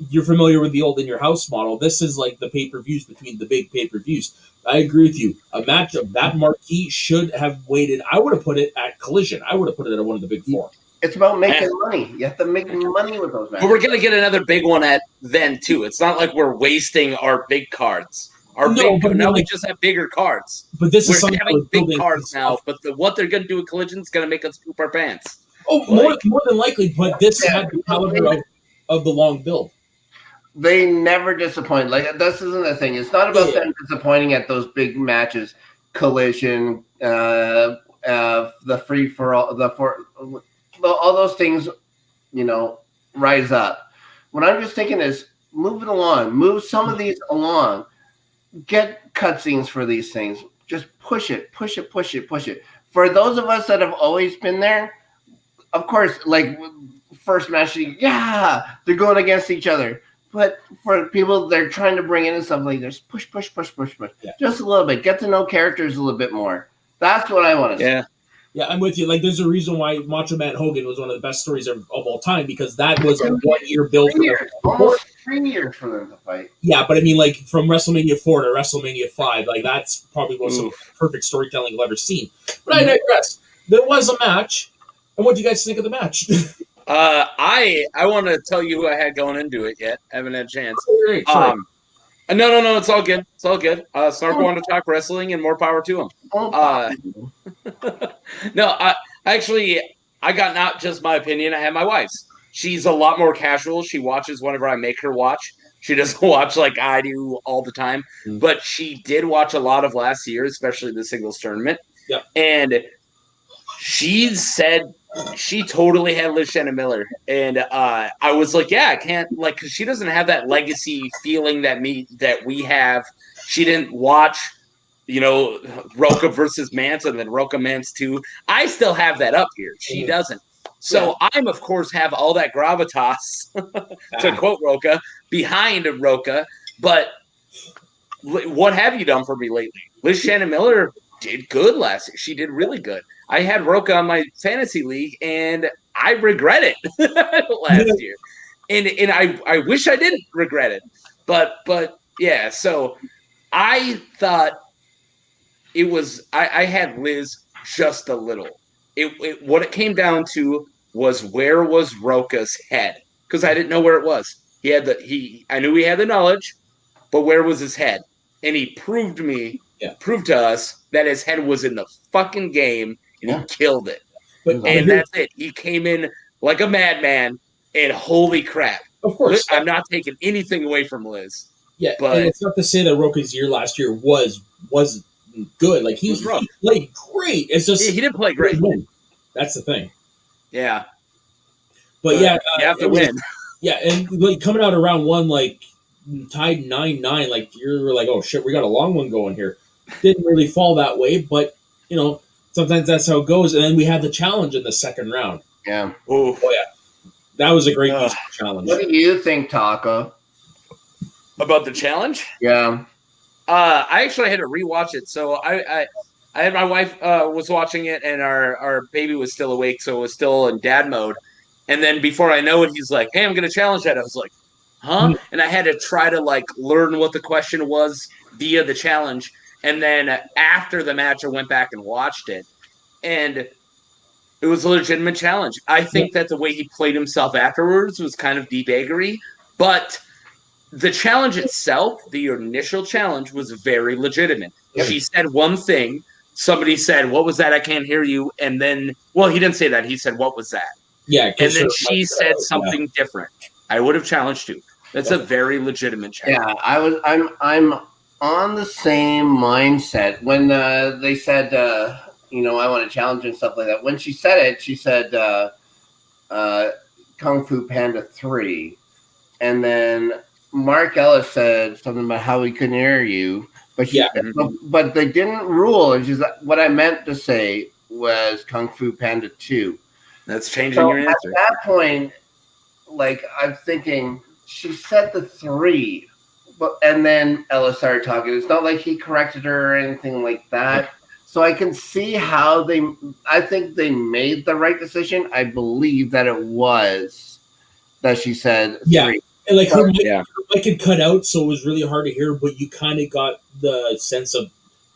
you're familiar with the old in your house model. This is like the pay-per-views between the big pay-per-views. I agree with you. A match of that marquee should have waited. I would have put it at Collision. I would have put it at one of the big 4. It's about making money. You have to make money with those matches. But we're gonna get another big one at then too. It's not like we're wasting our big cards. Now we just have bigger cards. But this is We're something having big cards now. But what they're gonna do with Collision is gonna make us poop our pants. Oh, more than likely. But this had the caliber of the long build. They never disappoint. Like this isn't the thing. It's not about them disappointing at those big matches, Collision, the free for all, all those things, rise up. What I'm just thinking is move it along, move some of these along, get cutscenes for these things. Just push it. For those of us that have always been there, of course, like first match, they're going against each other. But for people they're trying to bring in and stuff like this, push. Yeah. Just a little bit. Get to know characters a little bit more. That's what I want to see. Yeah, I'm with you. Like, there's a reason why Macho Man Hogan was one of the best stories of all time, because that was a 1 year build. Almost 3 years for them to fight. Yeah, but I mean, like, from WrestleMania 4 to WrestleMania 5, like, that's probably one of the perfect storytelling I've ever seen. But I digress. There was a match. And what do you guys think of the match? I want to tell you who I had going into it yet. I haven't had a chance. Sorry. No, it's all good. It's all good. Snark wanted to talk wrestling, and more power to him. No, I got not just my opinion. I have my wife's. She's a lot more casual. She watches whenever I make her watch. She doesn't watch like I do all the time. But she did watch a lot of last year, especially the singles tournament. Yep. And she said she totally had Liz Shannon Miller. And I was like, yeah, I can't, like, because she doesn't have that legacy feeling that we have. She didn't watch, Roca versus Mance and then Roca Mance 2. I still have that up here. She doesn't. So I'm, of course, have all that gravitas, to quote Roca, behind Roca. But what have you done for me lately? Liz Shannon Miller did good last year. She did really good. I had Roca on my fantasy league, and I regret it last year. And I wish I didn't regret it. But yeah, so I thought it was – I had Liz just a little. What it came down to was, where was Roca's head? Because I didn't know where it was. I knew he had the knowledge, but where was his head? And he proved to us that his head was in the fucking game, and he killed it. And that's it. He came in like a madman, and holy crap. Of course. I'm not taking anything away from Liz. Yeah, but and it's not to say that Roca's year last year was good. Like, he played great. It's just he didn't play great. That's the thing. Yeah. But yeah, you have to win. Yeah, and like coming out of round one, like tied 9-9, like you're like, oh shit, we got a long one going here. Didn't really fall that way, but sometimes that's how it goes. And then we had the challenge in the second round. Yeah. Oh yeah, that was a great challenge. What do you think, Taco? About the challenge? Yeah. I actually had to rewatch it. So I had my wife was watching it, and our baby was still awake, so it was still in dad mode. And then before I know it, he's like, "Hey, I'm going to challenge that." I was like, "Huh?" And I had to try to like learn what the question was via the challenge. And then after the match, I went back and watched it, and it was a legitimate challenge. I think that the way he played himself afterwards was kind of deep eggery, but the challenge itself, the initial challenge, was very legitimate. Yep. She said one thing. Somebody said, "What was that? I can't hear you." And then, well, he didn't say that. He said, "What was that?" Yeah. And then she said something different. I would have challenged too. That's a very legitimate challenge. Yeah, I'm on the same mindset when they said, I want to challenge and stuff like that. When she said it, she said Kung Fu Panda 3. And then Mark Ellis said something about how he couldn't hear you. But they didn't rule. It's just what I meant to say was Kung Fu Panda 2. That's changing your answer. At that point, like, I'm thinking, she said the 3, and then Ella started talking. It's not like he corrected her or anything like that. So I can see how I think they made the right decision. I believe that it was that she said 3. And like her mic had cut out, so it was really hard to hear, but you kind of got the sense of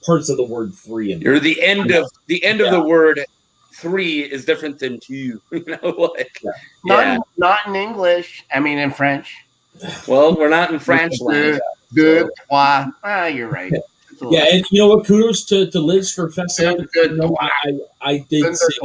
parts of the word 3 in there. You're the end of the word 3 is different than 2. Not in English. I mean, in French. Well, we're not in French land. Good. You're right. Yeah, and you know what? Kudos to Liz for fessing up. I did say.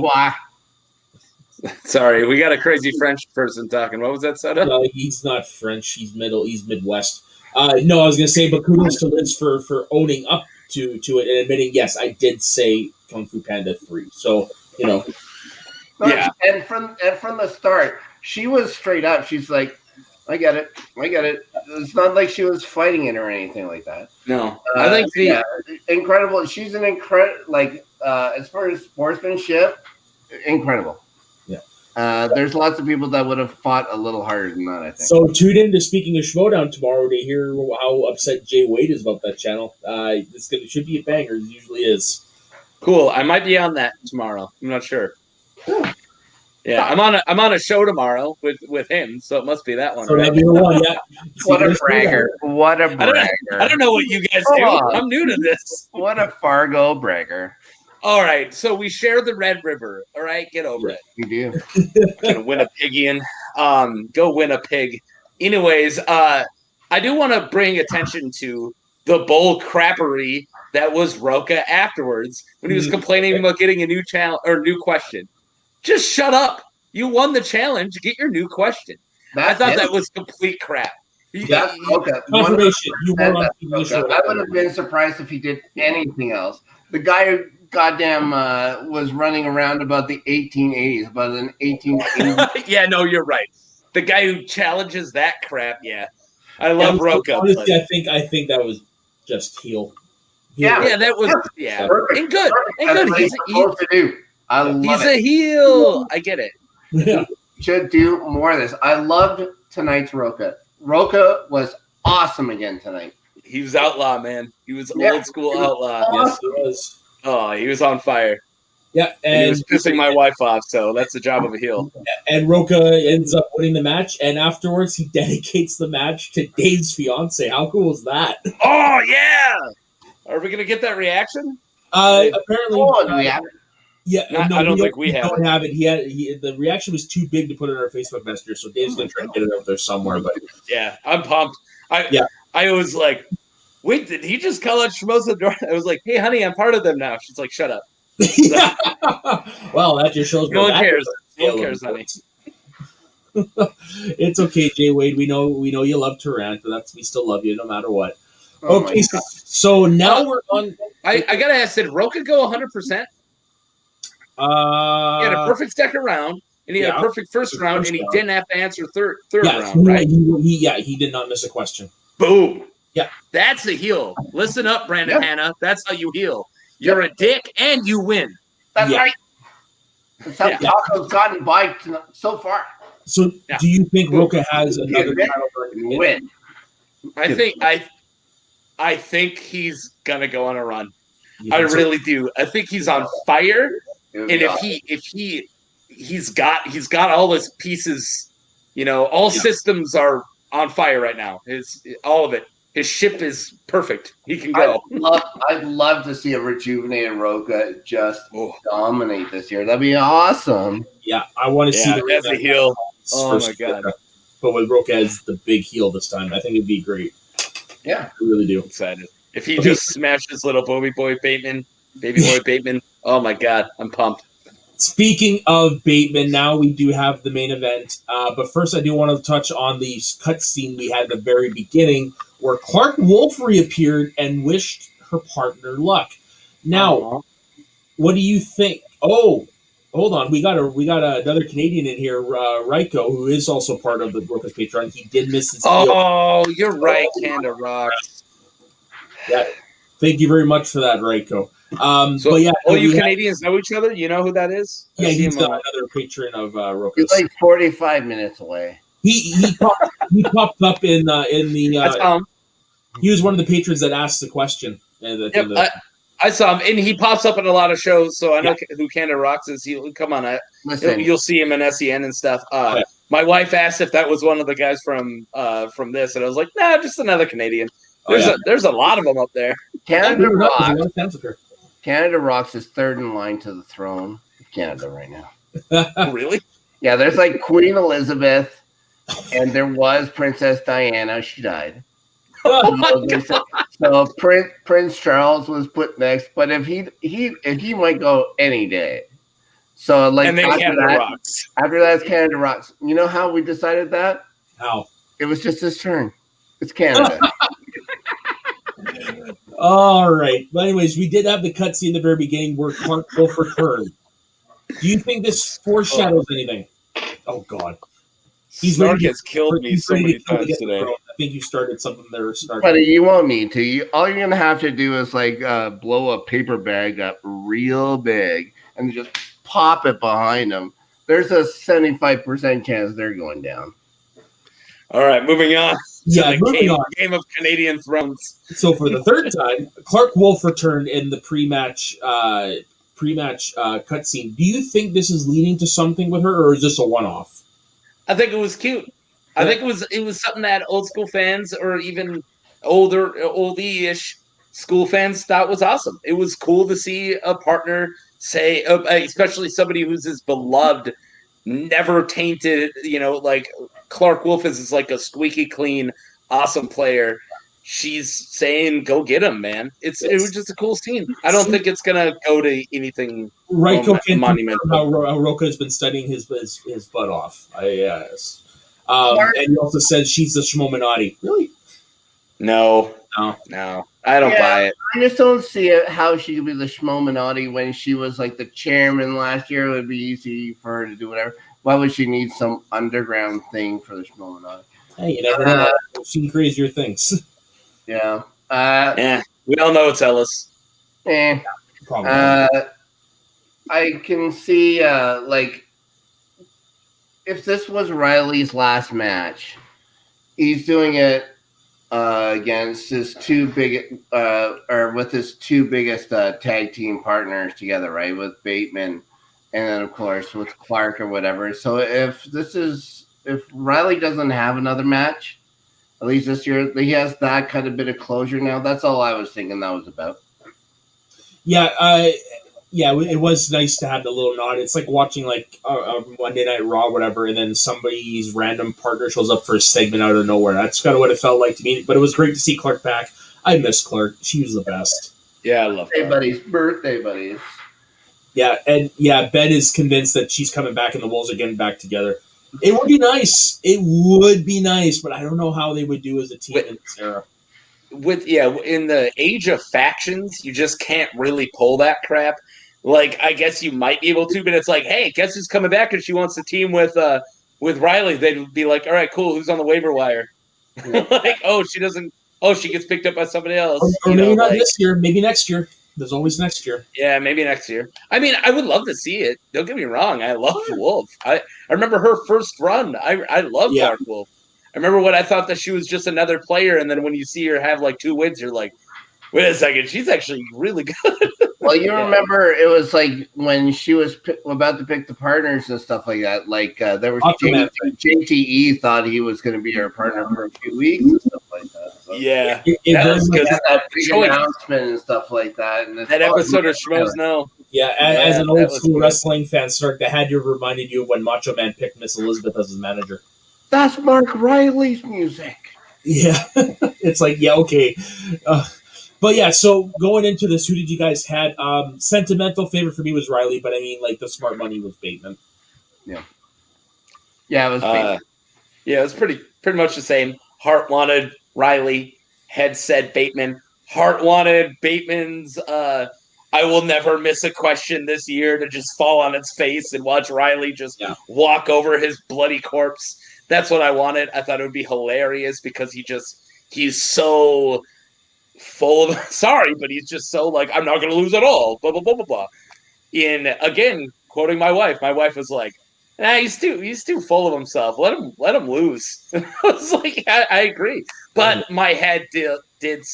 Sorry, we got a crazy French person talking. What was that, Soda? No, he's not French. He's Midwest. No, I was going to say, but kudos to Liz for owning up to it and admitting, yes, I did say Kung Fu Panda 3. So, you know. Yeah. And from the start, she was straight up. She's like, I get it. It's not like she was fighting it or anything like that. No, I think incredible. She's an incredible, as far as sportsmanship, incredible. Yeah. There's lots of people that would have fought a little harder than that, I think. So tune in to Speaking of Schmoedown tomorrow to hear how upset Jay Wade is about that channel. Should be a banger, as it usually is. Cool. I might be on that tomorrow. I'm not sure. Yeah, I'm on a show tomorrow with him, so it must be that one. So right? that'd be the one, yeah. What a bragger! What a bragger! I don't know what you guys do. I'm new to this. What a Fargo bragger! All right, so we share the Red River. All right, get over it. You do. Gonna win a pigian. Go win a pig. Anyways, I do want to bring attention to the bull crappery that was Roca afterwards when he was complaining about getting a new channel or new question. Just shut up. You won the challenge. Get your new question. I thought that was complete crap. That's okay. Confirmation. You won on TV show. I would have been surprised if he did anything else. The guy who goddamn was running around about the 1880s, about an 1880s. Yeah, no, you're right. The guy who challenges that crap, yeah. I love Roca. Honestly, I think that was just heel. Yeah, that was Perfect. And good. And That's good. what he's supposed to do. He's a heel. I get it. Yeah. Should do more of this. I loved tonight's Roca. Roca was awesome again tonight. He was outlaw, man. He was old school outlaw. Yes, he was. Oh, he was on fire. Yeah, and he was pissing my wife off, so that's the job of a heel. And Roca ends up winning the match, and afterwards he dedicates the match to Dave's fiance. How cool is that? Oh, yeah! Are we going to get that reaction? Apparently. We have it. Yeah, I don't think we have don't have it. The reaction was too big to put in our Facebook Messenger, so Dave's going to try to get it out there somewhere. But yeah, I'm pumped. I was like, wait, did he just call out Schmoedown? I was like, hey, honey, I'm part of them now. She's like, shut up. Well, that just shows. No one cares. No one cares, honey. It's okay, Jay Wade. We know you love Tarrant, but we still love you no matter what. Okay, so now we're on. I gotta ask, did Roca go 100%? He had a perfect second round, and he had a perfect first round, and he didn't have to answer third round, right? He did not miss a question. Boom. Yeah. That's a heel. Listen up, Brandon Hanna. That's how you heel. You're a dick, and you win. That's right. That's how Taco's gotten by so far. So, do you think Roca has another title win? I think he's gonna go on a run. I really do. I think he's on fire. And if he's got all his pieces, all systems are on fire right now. All of it. His ship is perfect. He can go. I'd love to see a rejuvenated Roca just dominate this year. That'd be awesome. Yeah, I want to see the as a heel. Oh my god! But with Roca as the big heel this time, I think it'd be great. Yeah, I really do. I'm excited. If he just smashes little baby boy Bateman, oh my god, I'm pumped. Speaking of Bateman, now we do have the main event. But first, I do want to touch on the cutscene we had at the very beginning, where Clark Wolf reappeared and wished her partner luck. Now, what do you think? Oh, hold on, we got another Canadian in here, Ryko, who is also part of the Roca's Patreon. He did miss his. Oh, you're right, Canada Rocks. Yeah, thank you very much for that, Ryko. But yeah, all you Canadians know each other. You know who that is? Yeah, he's another patron of Roca's. He's like 45 minutes away. He popped up in the. He was one of the patrons that asked the question. I saw him, and he pops up in a lot of shows, so I know who Canada Rocks is. Come on, you'll see him in SEN and stuff. My wife asked if that was one of the guys from this, and I was like, nah, just another Canadian. There's a lot of them up there. Canada Rocks is third in line to the throne of Canada right now. Really? Yeah, there's like Queen Elizabeth, and there was Princess Diana. She died. So Prince Charles was put next, but if he might go any day. So like and then Canada Rocks. After that, it's Canada Rocks. You know how we decided that? How? It was just his turn. It's Canada. All right. But anyways, we did have the cutscene in the very beginning where Clark Wolf returned. Do you think this foreshadows anything? Oh God, Snark has killed me so many times today. I think you started something there, Snark. But you won't need to. All you're gonna have to do is blow a paper bag up real big and just pop it behind them. There's a 75% chance they're going down. All right, moving on. Moving on. Game of Canadian Thrones. So for the third time, Clark Wolf returned in the pre-match cutscene. Do you think this is leading to something with her, or is this a one-off? I think it was cute. Yeah. I think it was something that old school fans or even oldie-ish school fans thought was awesome. It was cool to see a partner say, especially somebody who's as beloved, never tainted, like Clark Wolf is like a squeaky clean, awesome player. She's saying, "Go get him, man!" It was just a cool scene. I don't think it's gonna go to anything monumental. How Roca has been studying his butt off. Yes. And he also said she's the Schmoedown. Really? No. I don't buy it. I just don't see how she could be the Schmoedown when she was like the chairman last year. It would be easy for her to do whatever. Why would she need some underground thing for the Schmoedown? Hey, you never know. She can create your things. Yeah. We all know it's Ellis. I can see if this was Riley's last match, he's doing it against his with his two biggest tag team partners together, right? With Bateman and then of course with Clark or whatever. So if Riley doesn't have another match, at least this year, he has that kind of bit of closure now. That's all I was thinking that was about. Yeah, it was nice to have the little nod. It's like watching like a Monday Night Raw or whatever, and then somebody's random partner shows up for a segment out of nowhere. That's kind of what it felt like to me. But it was great to see Clark back. I miss Clark. She was the best. Yeah, I love Clark. Birthday buddies. Yeah, and Ben is convinced that she's coming back and the Wolves are getting back together. It would be nice. But I don't know how they would do as a team in this era. In the age of factions, you just can't really pull that crap. Like, I guess you might be able to, but it's like, hey, guess who's coming back and she wants to team with Riley? They'd be like, all right, cool, who's on the waiver wire? Like, she gets picked up by somebody else. Or maybe not this year, maybe next year. There's always next year. Yeah, maybe next year. I mean, I would love to see it. Don't get me wrong. I love the Wolf. I remember her first run. I love Clark Wolf. I remember when I thought that she was just another player, and then when you see her have like 2 wins, you're like, wait a second, she's actually really good. Well, you remember it was like when she was about to pick the partners and stuff like that. Like there was JTE thought he was going to be her partner for a few weeks and stuff like that. So, yeah, that big announcement and stuff like that. And that episode of Schmoedown. Yeah, as an old school wrestling fan, Stark, that had reminded you of when Macho Man picked Miss Elizabeth as his manager. That's Mark Riley's music. Yeah, it's like, yeah, okay. But yeah, so going into this, who did you guys had? Sentimental favorite for me was Riley, but I mean, like, the smart money was Bateman. Yeah, it was Bateman. Yeah, it was pretty much the same. Hart wanted Riley, head said Bateman. Hart wanted Bateman's I will never miss a question this year to just fall on its face and watch Riley just walk over his bloody corpse. That's what I wanted. I thought it would be hilarious because he's so full of sorry, but he's just so like, I'm not going to lose at all, blah, blah, blah, blah, blah. Again, quoting my wife was like, nah, he's too full of himself. Let him lose. I was like, I agree. But my head did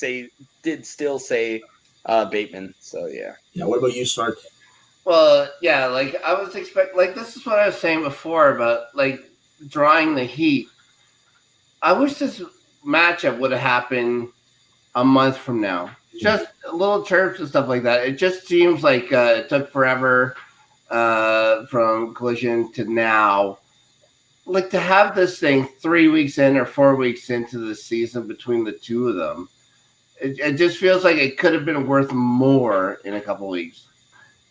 still say Bateman. So, yeah. Yeah, what about you, Stark? Well, yeah, like I was expecting, like this is what I was saying before about like drawing the heat. I wish this matchup would have happened a month from now. Just little chirps and stuff like that. It just seems like it took forever from Collision to now. Like to have this thing 3 weeks in or 4 weeks into the season between the two of them, it just feels like it could have been worth more in a couple weeks.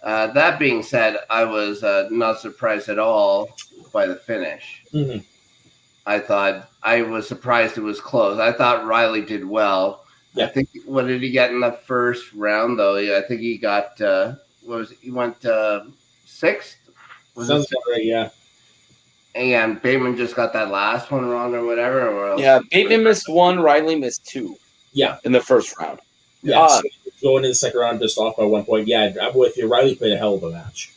That being said, I was not surprised at all by the finish. Mm-hmm. I was surprised it was close. I thought Riley did well. Yeah. I think what did he get in the first round though? Yeah, I think he got he went sixth. Sounds about right. Yeah. And Bateman just got that last one wrong or whatever. Or else. Yeah, Bateman missed one, Riley missed two. Yeah. In the first round. Yeah. So going into the second round, just off by 1 point. Yeah, I'm with you. Riley played a hell of a match.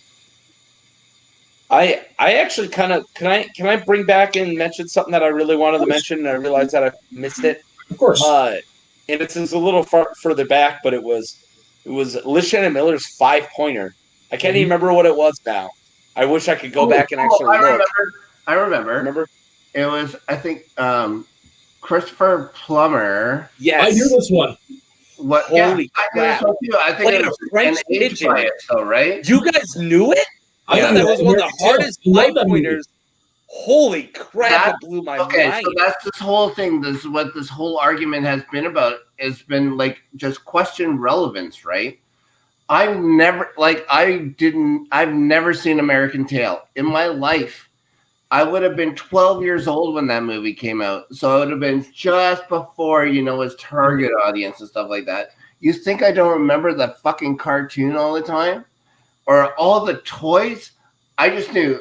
I actually kind of can I bring back and mention something that I really wanted to mention, and I realized that I missed it. Of course. And it's a little further back, but it was Liz Shannon Miller's 5-pointer. I can't even remember what it was now. I wish I could go back and actually look. I remember. Remember? It was, I think, Christopher Plummer. Yes. I knew this one. What? Holy crap. I knew this one too. I think Like it was a French an age pigeon. bias, though, right? You guys knew it? Yeah, That was one of the hardest love that pointers. Holy crap, it blew my mind. So that's this whole thing. This is what this whole argument has been about. It's been like just question relevance, right? I've never seen American Tail in my life. I would have been 12 years old when that movie came out. So it would have been just before, his target audience and stuff like that. You think I don't remember the fucking cartoon all the time? Or all the toys? I just knew,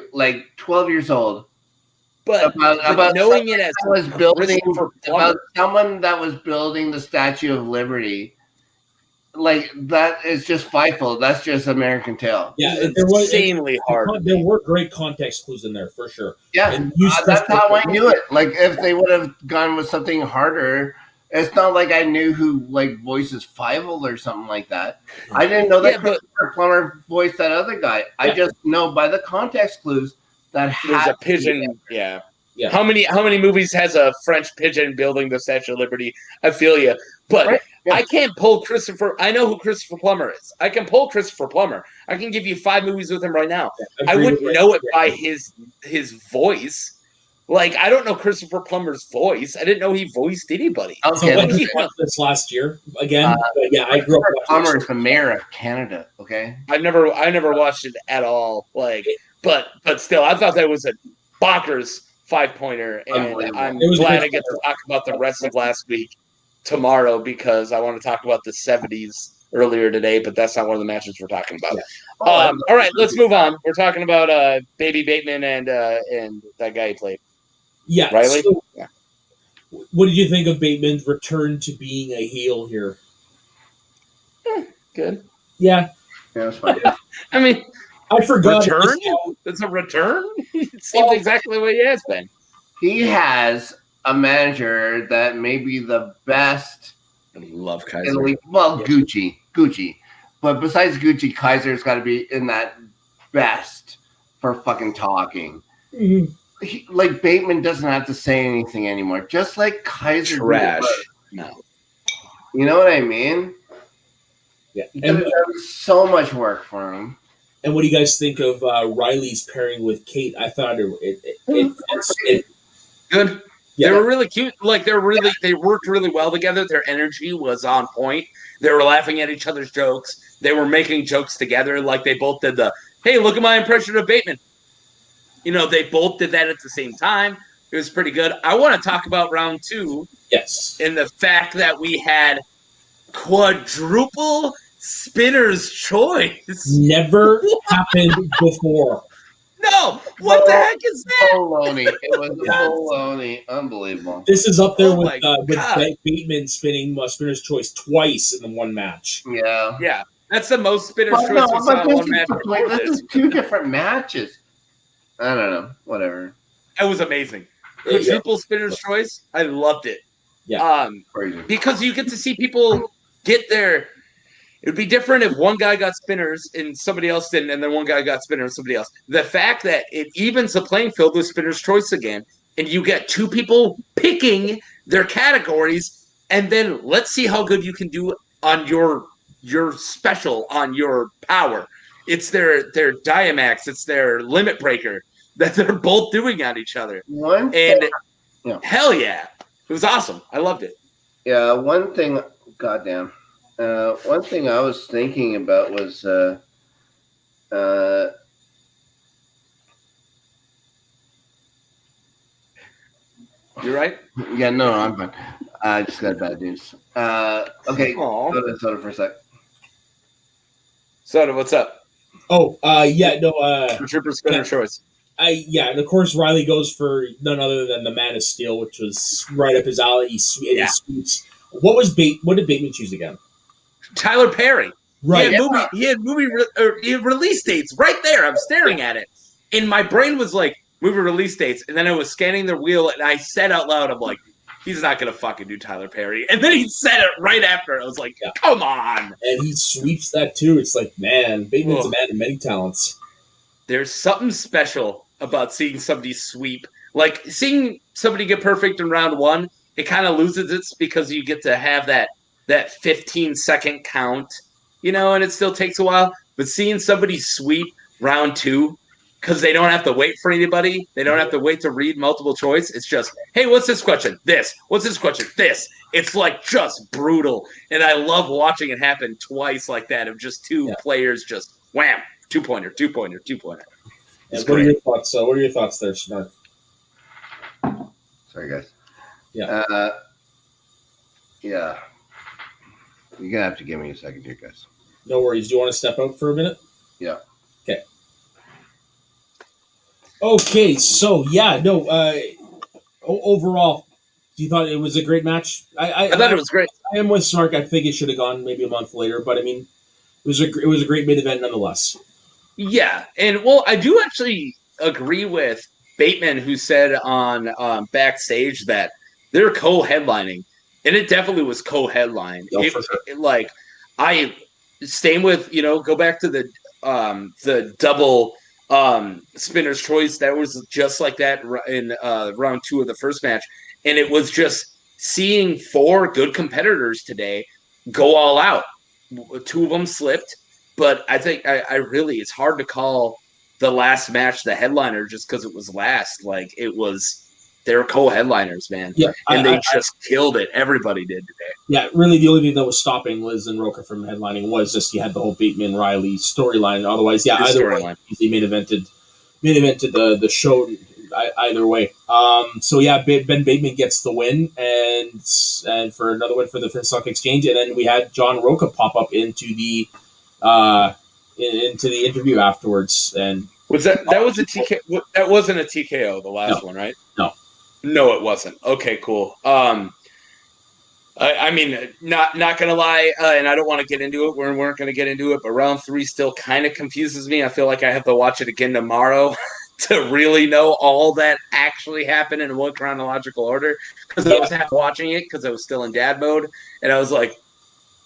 12 years old. But about knowing it as about someone that was building the Statue of Liberty. That is just FIFO. That's just American Tail. Yeah, there was insanely hard. There were great context clues in there for sure. Yeah, and that's how I knew it. If they would have gone with something harder, it's not like I knew who voices Fievel or something like that. I didn't know that Christopher Plummer voiced that other guy. I just know by the context clues that there's a pigeon. Yeah. How many movies has a French pigeon building the Statue of Liberty? I feel you, but. Right. Yeah. I can't pull Christopher. I know who Christopher Plummer is. I can pull Christopher Plummer. I can give you 5 movies with him right now. Yeah, I wouldn't know it by his voice. I don't know Christopher Plummer's voice. I didn't know he voiced anybody. Okay, so I watched this last year again. I grew up. Plummer is the mayor of Canada. Okay, I never watched it at all. But still, I thought that was a bonkers 5-pointer, and I'm glad I get to talk about the rest of last week tomorrow because I want to talk about the 70s earlier today, but that's not one of the matches we're talking about. Yeah. All right, let's move on. We're talking about Baby Bateman and that guy he played. Yeah, Riley. So, what did you think of Bateman's return to being a heel here? Good. Yeah. Yeah, that's fine. I mean, I forgot. Return? It's a return? It seems exactly what he has been. He has a manager that may be the best. I love Kaiser. Gucci. But besides Gucci, Kaiser's got to be in that best for fucking talking. Mm-hmm. Bateman doesn't have to say anything anymore. Just like Kaiser. Trash. No. You know what I mean? Yeah. He done so much work for him. And what do you guys think of Riley's pairing with Kate? I thought it good. Yeah. They were really cute. They worked really well together. Their energy was on point. They were laughing at each other's jokes. They were making jokes together. They both did hey, look at my impression of Bateman. They both did that at the same time. It was pretty good. I want to talk about round 2. Yes. And the fact that we had quadruple spinner's choice. Never happened before. No, what the heck is that? Baloney. It was baloney. Unbelievable. This is up there with Bateman spinning spinner's choice twice in the one match. Yeah. Yeah. That's the most spinner's choice we saw in one match. This is 2 different matches. I don't know. Whatever. That was amazing. Quadruple spinner's choice. I loved it. Yeah. Because you get to see people get there. It would be different if one guy got spinners and somebody else didn't, and then one guy got spinners and somebody else. The fact that it evens the playing field with spinner's choice again, and you get 2 people picking their categories, and then let's see how good you can do on your special, on your power. It's their Diamax, it's their limit breaker that they're both doing on each other. Hell yeah. It was awesome. I loved it. Yeah, one thing, goddamn. One thing I was thinking about was you're right? Yeah, no, I'm fine. I just got bad news. Okay, Aw. go to Soda for a sec. Soda, what's up? Oh, yeah, no, Trooper's better choice. and of course Riley goes for none other than the Man of Steel, which was right up his alley. He sweeps. What did Bateman choose again? Tyler Perry. Right. He had release dates right there. I'm staring at it. And my brain was like, movie release dates. And then I was scanning the wheel and I said out loud, I'm like, he's not going to fucking do Tyler Perry. And then he said it right after. I was like, come on. And he sweeps that too. It's like, man, Bateman's a man of many talents. There's something special about seeing somebody sweep. Like seeing somebody get perfect in round one, it kind of loses its because you get to have that 15-second count, and it still takes a while. But seeing somebody sweep round two, because they don't have to wait for anybody, they don't have to wait to read multiple choice. It's just, hey, what's this question? This. What's this question? This. It's like just brutal. And I love watching it happen twice like that of just two players just wham, 2-pointer, 2-pointer, 2-pointer. What are your thoughts? What are your thoughts there, Smart? Sorry, guys. Yeah. Yeah. You're gonna have to give me a second here, guys. No worries. Do you want to step out for a minute? Yeah. Okay. Okay. So overall, you thought it was a great match? I thought it was great. I am with Snark. I think it should have gone maybe a month later, but I mean, it was a great main event nonetheless. Yeah, and I do actually agree with Bateman, who said on backstage that they're co-headlining, and it definitely was co-headline. I staying with go back to the double spinner's choice that was just like that in round two of the first match, and it was just seeing four good competitors today go all out. Two of them slipped. But I think I really, it's hard to call the last match the headliner just because it was last. Like they're co-headliners, man. Yeah, and they just killed it. Everybody did today. Yeah, really, the only thing that was stopping Liz and Roca from headlining was just you had the whole Bateman Riley storyline. Otherwise, either way, they main evented the show either way. Ben Bateman gets the win and for another win for the Finstock Exchange, and then we had John Roca pop up into the interview afterwards, and was that was a TK? That wasn't a TKO, the last one, right? No, it wasn't. Okay, cool. I mean, not gonna lie, and I don't want to get into it. We weren't gonna get into it, but round three still kind of confuses me. I feel like I have to watch it again tomorrow to really know all that actually happened in what chronological order. Because I was half watching it because I was still in dad mode, and I was like,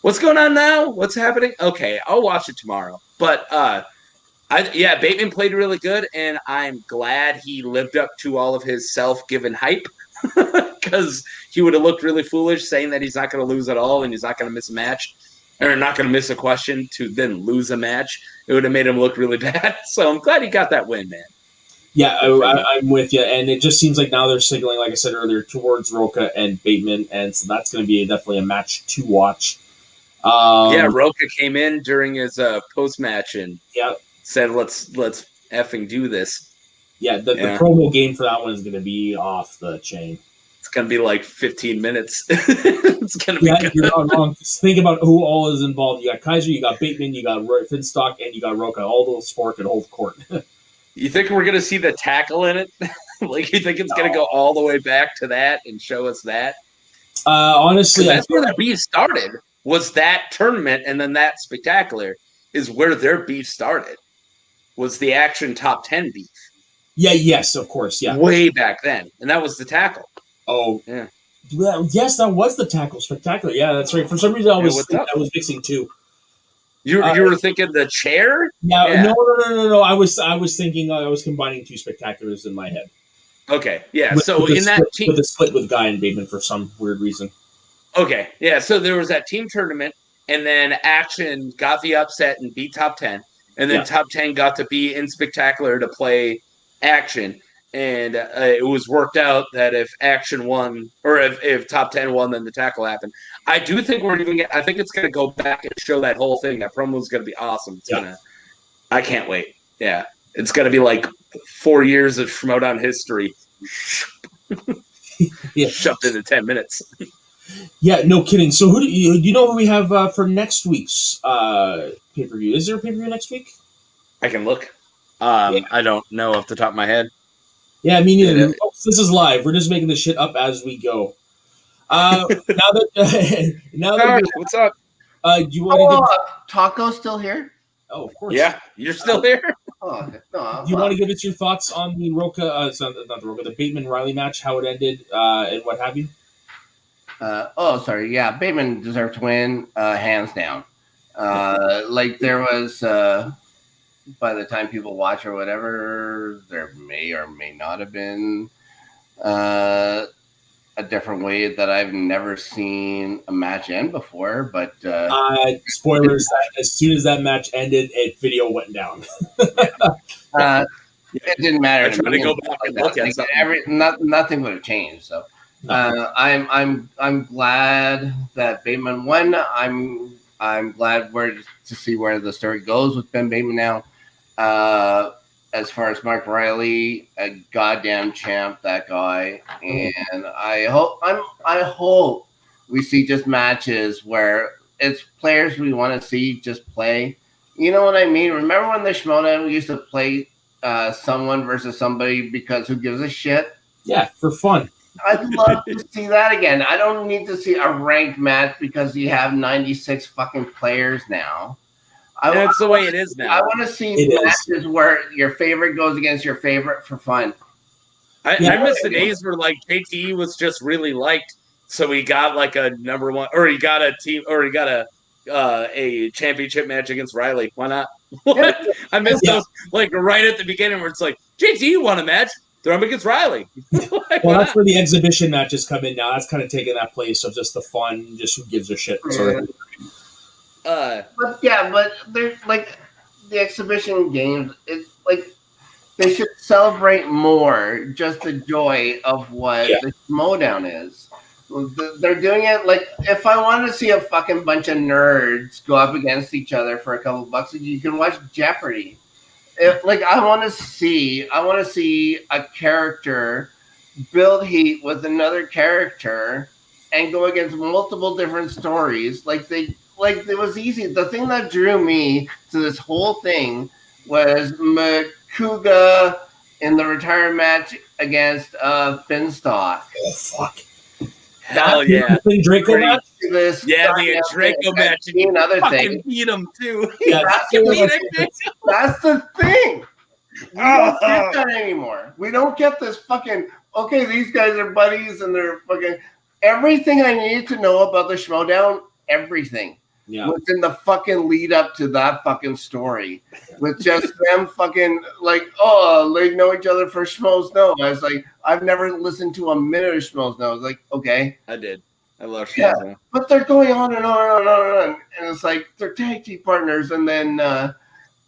what's going on now? What's happening? Okay, I'll watch it tomorrow. But Bateman played really good, and I'm glad he lived up to all of his self-given hype because he would have looked really foolish saying that he's not going to lose at all and he's not going to miss a match or not going to miss a question to then lose a match. It would have made him look really bad. So I'm glad he got that win, man. Yeah, I'm with you. And it just seems like now they're signaling, like I said earlier, towards Roca and Bateman, and so that's going to be definitely a match to watch. Roca came in during his post-match and said, let's effing do this. The promo game for that one is going to be off the chain. It's going to be like 15 minutes. It's going to be good. You're not wrong. Just think about who all is involved. You got Kaiser, you got Bateman, you got Finstock, and you got Roca. All those four can hold court. You think we're going to see the tackle in it? Like, you think it's going to go all the way back to that and show us that? Honestly, that's where the beef started. Was that tournament, and then that spectacular is where their beef started. Was the Action top 10 beef? Yes, of course, yeah. Way back then, and that was the tackle. Oh, yeah. Well, yes, that was the tackle spectacular. Yeah, that's right. For some reason, I was mixing two. You were thinking the chair? Yeah. No. I was thinking I was combining two spectaculars in my head. Okay, yeah. With the split with Guy and Bateman for some weird reason. Okay, yeah. So there was that team tournament, and then Action got the upset and beat top 10, and then top 10 got to be in spectacular to play Action. And it was worked out that if Action won, or if top 10 won, then the tackle happened. I do think I think it's going to go back and show that whole thing. That promo is going to be awesome. I can't wait. Yeah. It's going to be like 4 years of Schmoedown history shoved into 10 minutes. Yeah, no kidding. So do you know who we have for next week's pay-per-view? Is there a pay-per-view next week? I can look. Yeah. I don't know off the top of my head. Yeah, me neither. Yeah. This is live. We're just making this shit up as we go. Now that What's up? do you want to give? Taco's still here? Oh, of course. Yeah, you're still here. Oh, no, Do you want to give us your thoughts on the Roca, not the Roca, the Bateman Riley match, how it ended, and what have you? Sorry. Yeah, Bateman deserved to win, hands down. Like there was, by the time people watch or whatever, there may or may not have been a different way that I've never seen a match end before. But Spoilers: as soon as that match ended, a video went down. It didn't matter. I tried to go back and look at something. Nothing would have changed. So I'm glad that Bateman won. I'm glad to see where the story goes with Ben Bateman now. As far as Mark Riley, a goddamn champ, that guy, and I hope we see just matches where it's players we want to see just play. You know what I mean? Remember when the Schmoedown we used to play someone versus somebody because who gives a shit? Yeah, for fun. I'd love to see that again. I don't need to see a ranked match because you have 96 fucking players now. That's the way it is now. I want to see matches where your favorite goes against your favorite for fun. I miss the days where like JT was just really liked, so he got like a number one, or he got a team, or he got a championship match against Riley. Why not? I miss those like right at the beginning where it's like JT, you want a match? Throw him against Riley. Well, that's where the exhibition matches come in now. That's kind of taking that place of just the fun, just who gives a shit. But they're like the exhibition games. It's like they should celebrate more just the joy of what the Schmoedown is. They're doing it like if I wanted to see a fucking bunch of nerds go up against each other for a couple bucks, you can watch Jeopardy. I want to see a character build heat with another character and go against multiple different stories. It was easy. The thing that drew me to this whole thing was Makuga in the retirement match against Finstock. Oh fuck! Hell yeah! The Draco match. The Draco match. And another thing. Beat him too. Yeah, that's the thing. We don't get that anymore. We don't get this fucking. Okay, these guys are buddies and they're fucking. Everything I needed to know about the Schmoedown, everything. Yeah. Was in the fucking lead up to that fucking story with just them fucking they know each other for Schmoes No. I was like, I've never listened to a minute of Schmoes No. I was like, okay. I did. I love Schmoes No. But they're going on and on and on and on. And it's like they're tag team partners. And then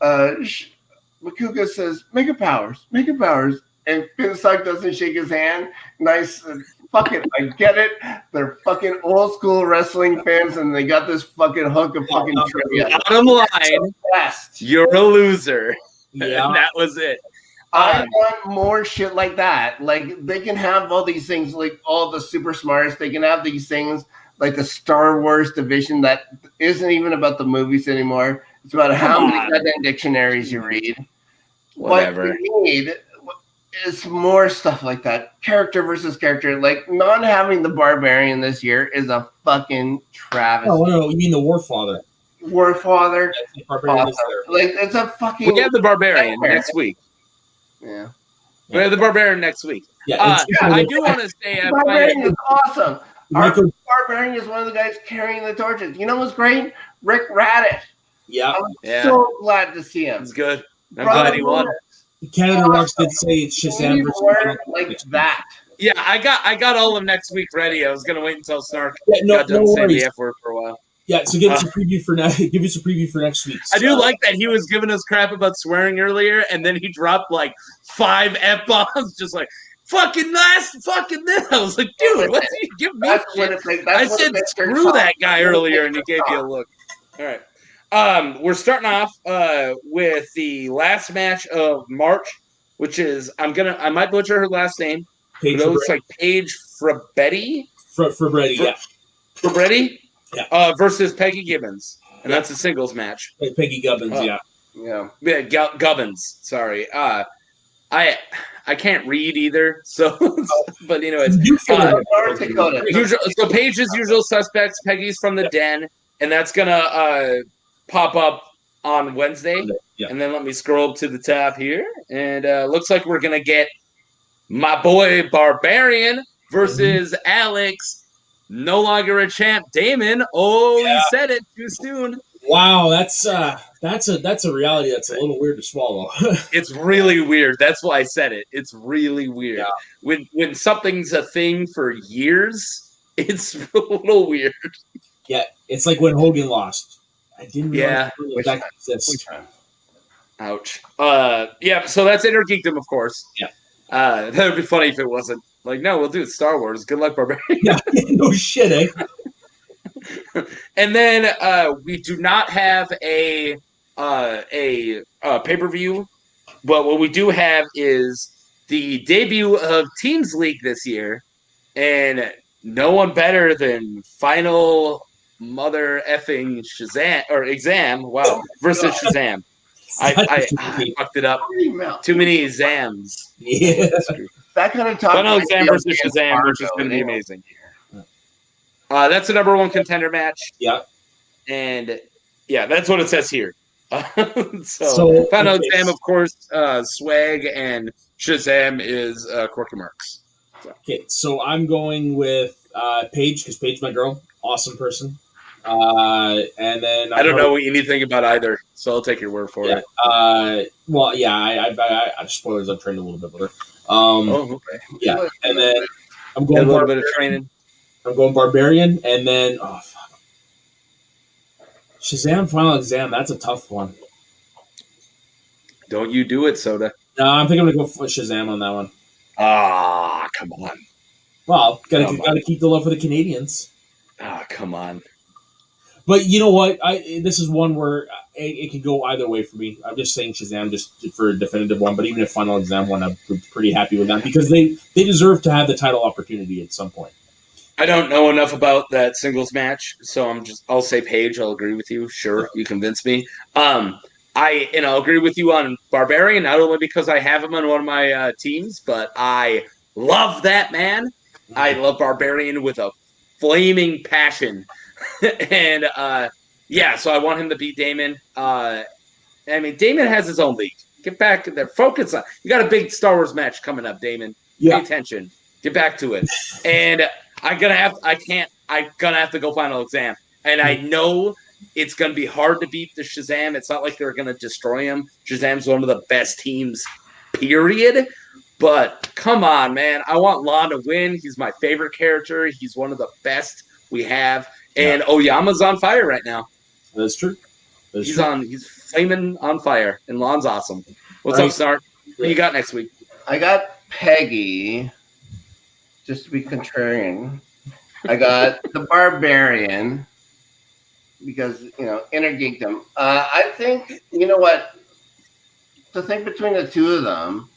Makuga says, make it powers. And Finstock doesn't shake his hand. Nice. Fuck it, I get it. They're fucking old school wrestling fans, and they got this fucking hook of fucking trivia. Bottom line, you're a loser. Yeah, and that was it. I want more shit like that. Like they can have all these things, like all the super smarts. They can have these things like the Star Wars division that isn't even about the movies anymore. It's about how many goddamn dictionaries you read. Whatever. What you need is more stuff like that. Character versus character. Like, not having the Barbarian this year is a fucking travesty. Oh, no, you mean the Warfather. Warfather. Yeah, Barbarian is there. Like, it's a fucking... We have the Barbarian next week. Yeah. We have the Barbarian next week. Yeah, I do want to say... The Barbarian is awesome. Our Barbarian is one of the guys carrying the torches. You know what's great? Rick Radish. Yeah. I'm so glad to see him. It's good. I'm glad he won. Canada Rocks did say it's Shazam versus like that. Yeah, I got all of next week ready. I was gonna wait until Snark got done saying the F word for a while. Yeah, so give us a preview for next week. I do like that he was giving us crap about swearing earlier, and then he dropped like 5 F-bombs, just like fucking last, fucking this. I was like, dude, what's he giving me? I said screw that guy earlier, and he gave you a look. All right. We're starting off with the last match of March, which is I might butcher her last name. It looks like Paige Frabetti. Frabetti, yeah. Ready? Yeah. Versus Peggy Gibbons, and Yeah. that's a singles match. Peggy Gubbins, Oh. yeah. Yeah, Gubbins. Sorry. I can't read either, so but anyways, North Dakota. so Paige's usual suspects. Peggy's from the Den, and that's gonna pop up on Wednesday. Yeah. And then let me scroll up to the top here, and looks like we're gonna get my boy Barbarian versus Alex, no longer a champ, Damon. Oh, he said it too soon. Wow, that's a reality that's a little weird to swallow. It's really weird. That's why I said it. It's really weird. Yeah. When something's a thing for years, it's a little weird. Yeah, it's like when Hogan lost. I didn't realize that exists. Ouch. Yeah, so that's Inner Geekdom, of course. Yeah. That would be funny if it wasn't. Like, no, we'll do it Star Wars. Good luck, Barbarian. Yeah, no shit, eh? And then we do not have a pay-per-view, but what we do have is the debut of Teams League this year, and no one better than Final Mother effing Shazam or Exam. Wow, versus Shazam. I fucked it up. Too many Zams. Yeah. That kind of talk. Final Exam versus Shazam, which is going to be amazing. That's the number one contender match. Yeah. And yeah, that's what it says here. So Final Exam, of course, Swag, and Shazam is Quirky Marks. So. Okay, so I'm going with Paige, because Paige, my girl, awesome person. And then I don't know anything about either, so I'll take your word for it. Well, yeah, I spoilers. I've trained a little bit with her. Okay. Yeah, and then I'm going a little bit of training. I'm going Barbarian, and then Shazam Final Exam. That's a tough one. Don't you do it, Soda? No, I'm thinking I'm gonna go for Shazam on that one. Come on. Well, gotta keep the love for the Canadians. Come on. But you know what? This is one where it could go either way for me. I'm just saying Shazam just for a definitive one. But even if Final Exam one, I'm pretty happy with them because they deserve to have the title opportunity at some point. I don't know enough about that singles match, so I'll say Paige. I'll agree with you. Sure, you convinced me. I'll agree with you on Barbarian, not only because I have him on one of my teams, but I love that man. I love Barbarian with a flaming passion. And so I want him to beat Damon. Damon has his own league. Get back there. Focus on. You got a big Star Wars match coming up, Damon. Yeah. Pay attention. Get back to it. And I'm gonna have to go Final Exam. And I know it's gonna be hard to beat the Shazam. It's not like they're gonna destroy him. Shazam's one of the best teams, period. But come on, man. I want Lon to win. He's my favorite character. He's one of the best we have. And Oyama's on fire right now. That's true. He's flaming on fire. And Lon's awesome. What's up, Snart? What you got next week? I got Peggy, just to be contrarian. I got the Barbarian, because, Inner Geekdom. I think, you know what? To think between the two of them,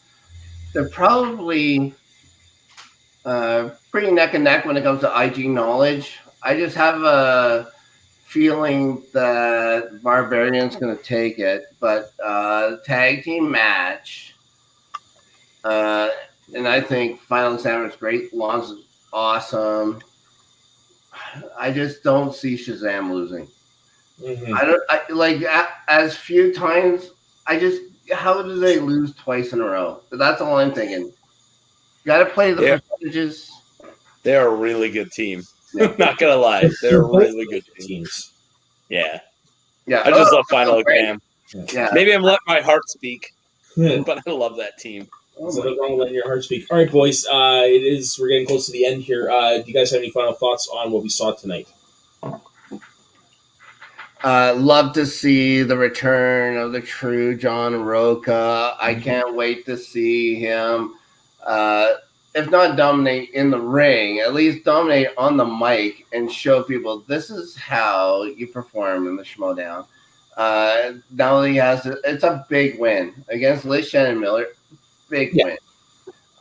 they're probably pretty neck and neck when it comes to IG knowledge. I just have a feeling that Barbarian's going to take it, but tag team match, and I think Final Exam is great. Lon's awesome. I just don't see Shazam losing. Mm-hmm. As few times. How do they lose twice in a row? That's all I'm thinking. You got to play the percentages. They're a really good team. Not gonna lie, they're really good teams. Yeah. I just love Final Exam. Yeah. Maybe I'm letting my heart speak, but I love that team. So nothing wrong with letting your heart speak. All right, boys. We're getting close to the end here. Do you guys have any final thoughts on what we saw tonight? Love to see the return of the true John Roca. I can't wait to see him. If not dominate in the ring, at least dominate on the mic and show people this is how you perform in the Schmoedown. Now he has it's a big win against Liz Shannon Miller. Big win.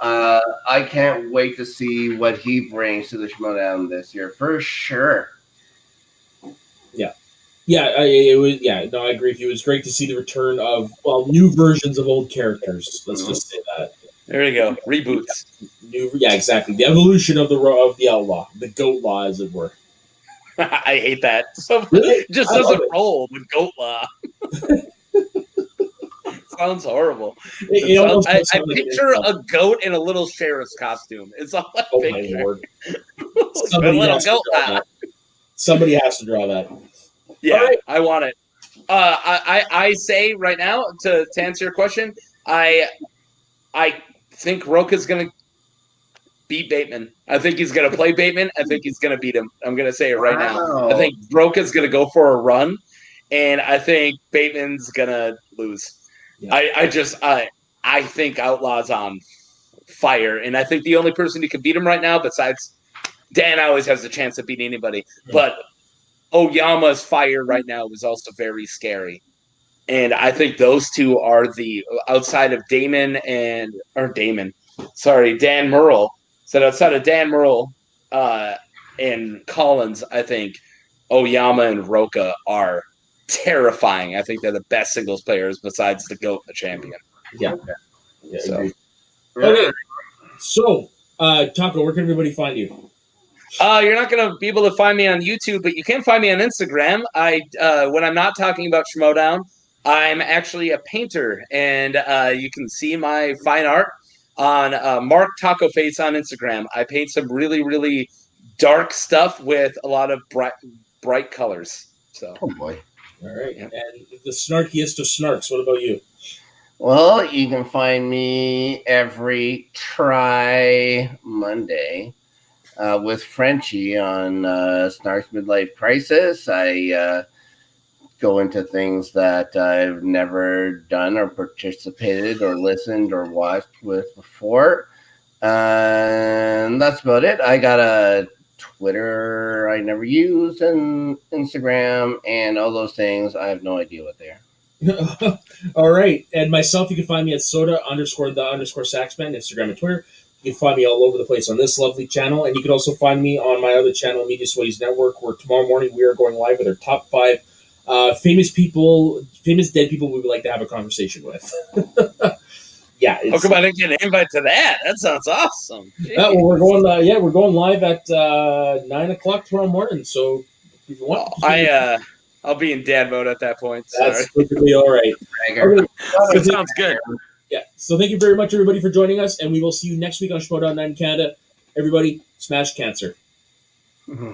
I can't wait to see what he brings to the Schmoedown this year for sure. It was. Yeah, no, I agree with you. It was great to see the return of new versions of old characters. Let's just say that. There you go. Reboots. Exactly. The evolution of the outlaw, the goat law, as it were. I hate that. So Really? it just I love doesn't it. roll with goat law. Sounds horrible. It almost I does sound like an picture insult. a goat in a little sheriff's costume. It's all I Oh my picture. lord! A Somebody little has to goat draw law. that. Somebody has to draw that. Yeah, All right. I want it. I say right now to answer your question, I think Roca's gonna beat Bateman. I think he's gonna play Bateman. I think he's gonna beat him. I'm gonna say it right now. I think Roca's gonna go for a run, and I think Bateman's gonna lose. Yeah. I think Outlaw's on fire, and I think the only person who can beat him right now, besides Dan, always has a chance of beating anybody, but Oyama's fire right now is also very scary. And I think those two are the outside of Dan Murrell. So outside of Dan Murrell and Collins, I think Oyama and Roca are terrifying. I think they're the best singles players besides the GOAT, the champion. Yeah, So. agreed. Okay, so Taco, where can everybody find you? You're not going to be able to find me on YouTube, but you can find me on Instagram. When I'm not talking about Schmoedown, I'm actually a painter, and you can see my fine art on Mark Taco Face on Instagram. I paint some really, really dark stuff with a lot of bright colors. So, Oh boy! All right, and the snarkiest of snarks. What about you? Well, you can find me every Monday with Frenchie on Snark's Midlife Crisis. I go into things that I've never done or participated or listened or watched with before. And that's about it. I got a Twitter I never use and Instagram and all those things. I have no idea what they are. All right, and myself, you can find me at soda_the_saxman, Instagram and Twitter. You can find me all over the place on this lovely channel, and you can also find me on my other channel, Media Sways Network, where tomorrow morning we are going live with our top 5 famous dead people we would like to have a conversation with. Yeah. how come I didn't get an invite to that? That sounds awesome. Well, we're going live at 9:00 tomorrow morning. So if you want, I'll be in dad mode at that point. That's perfectly all right. Okay. That sounds good. Yeah. So thank you very much, everybody, for joining us, and we will see you next week on Schmoedown 9 Canada. Everybody, smash cancer. Mm-hmm.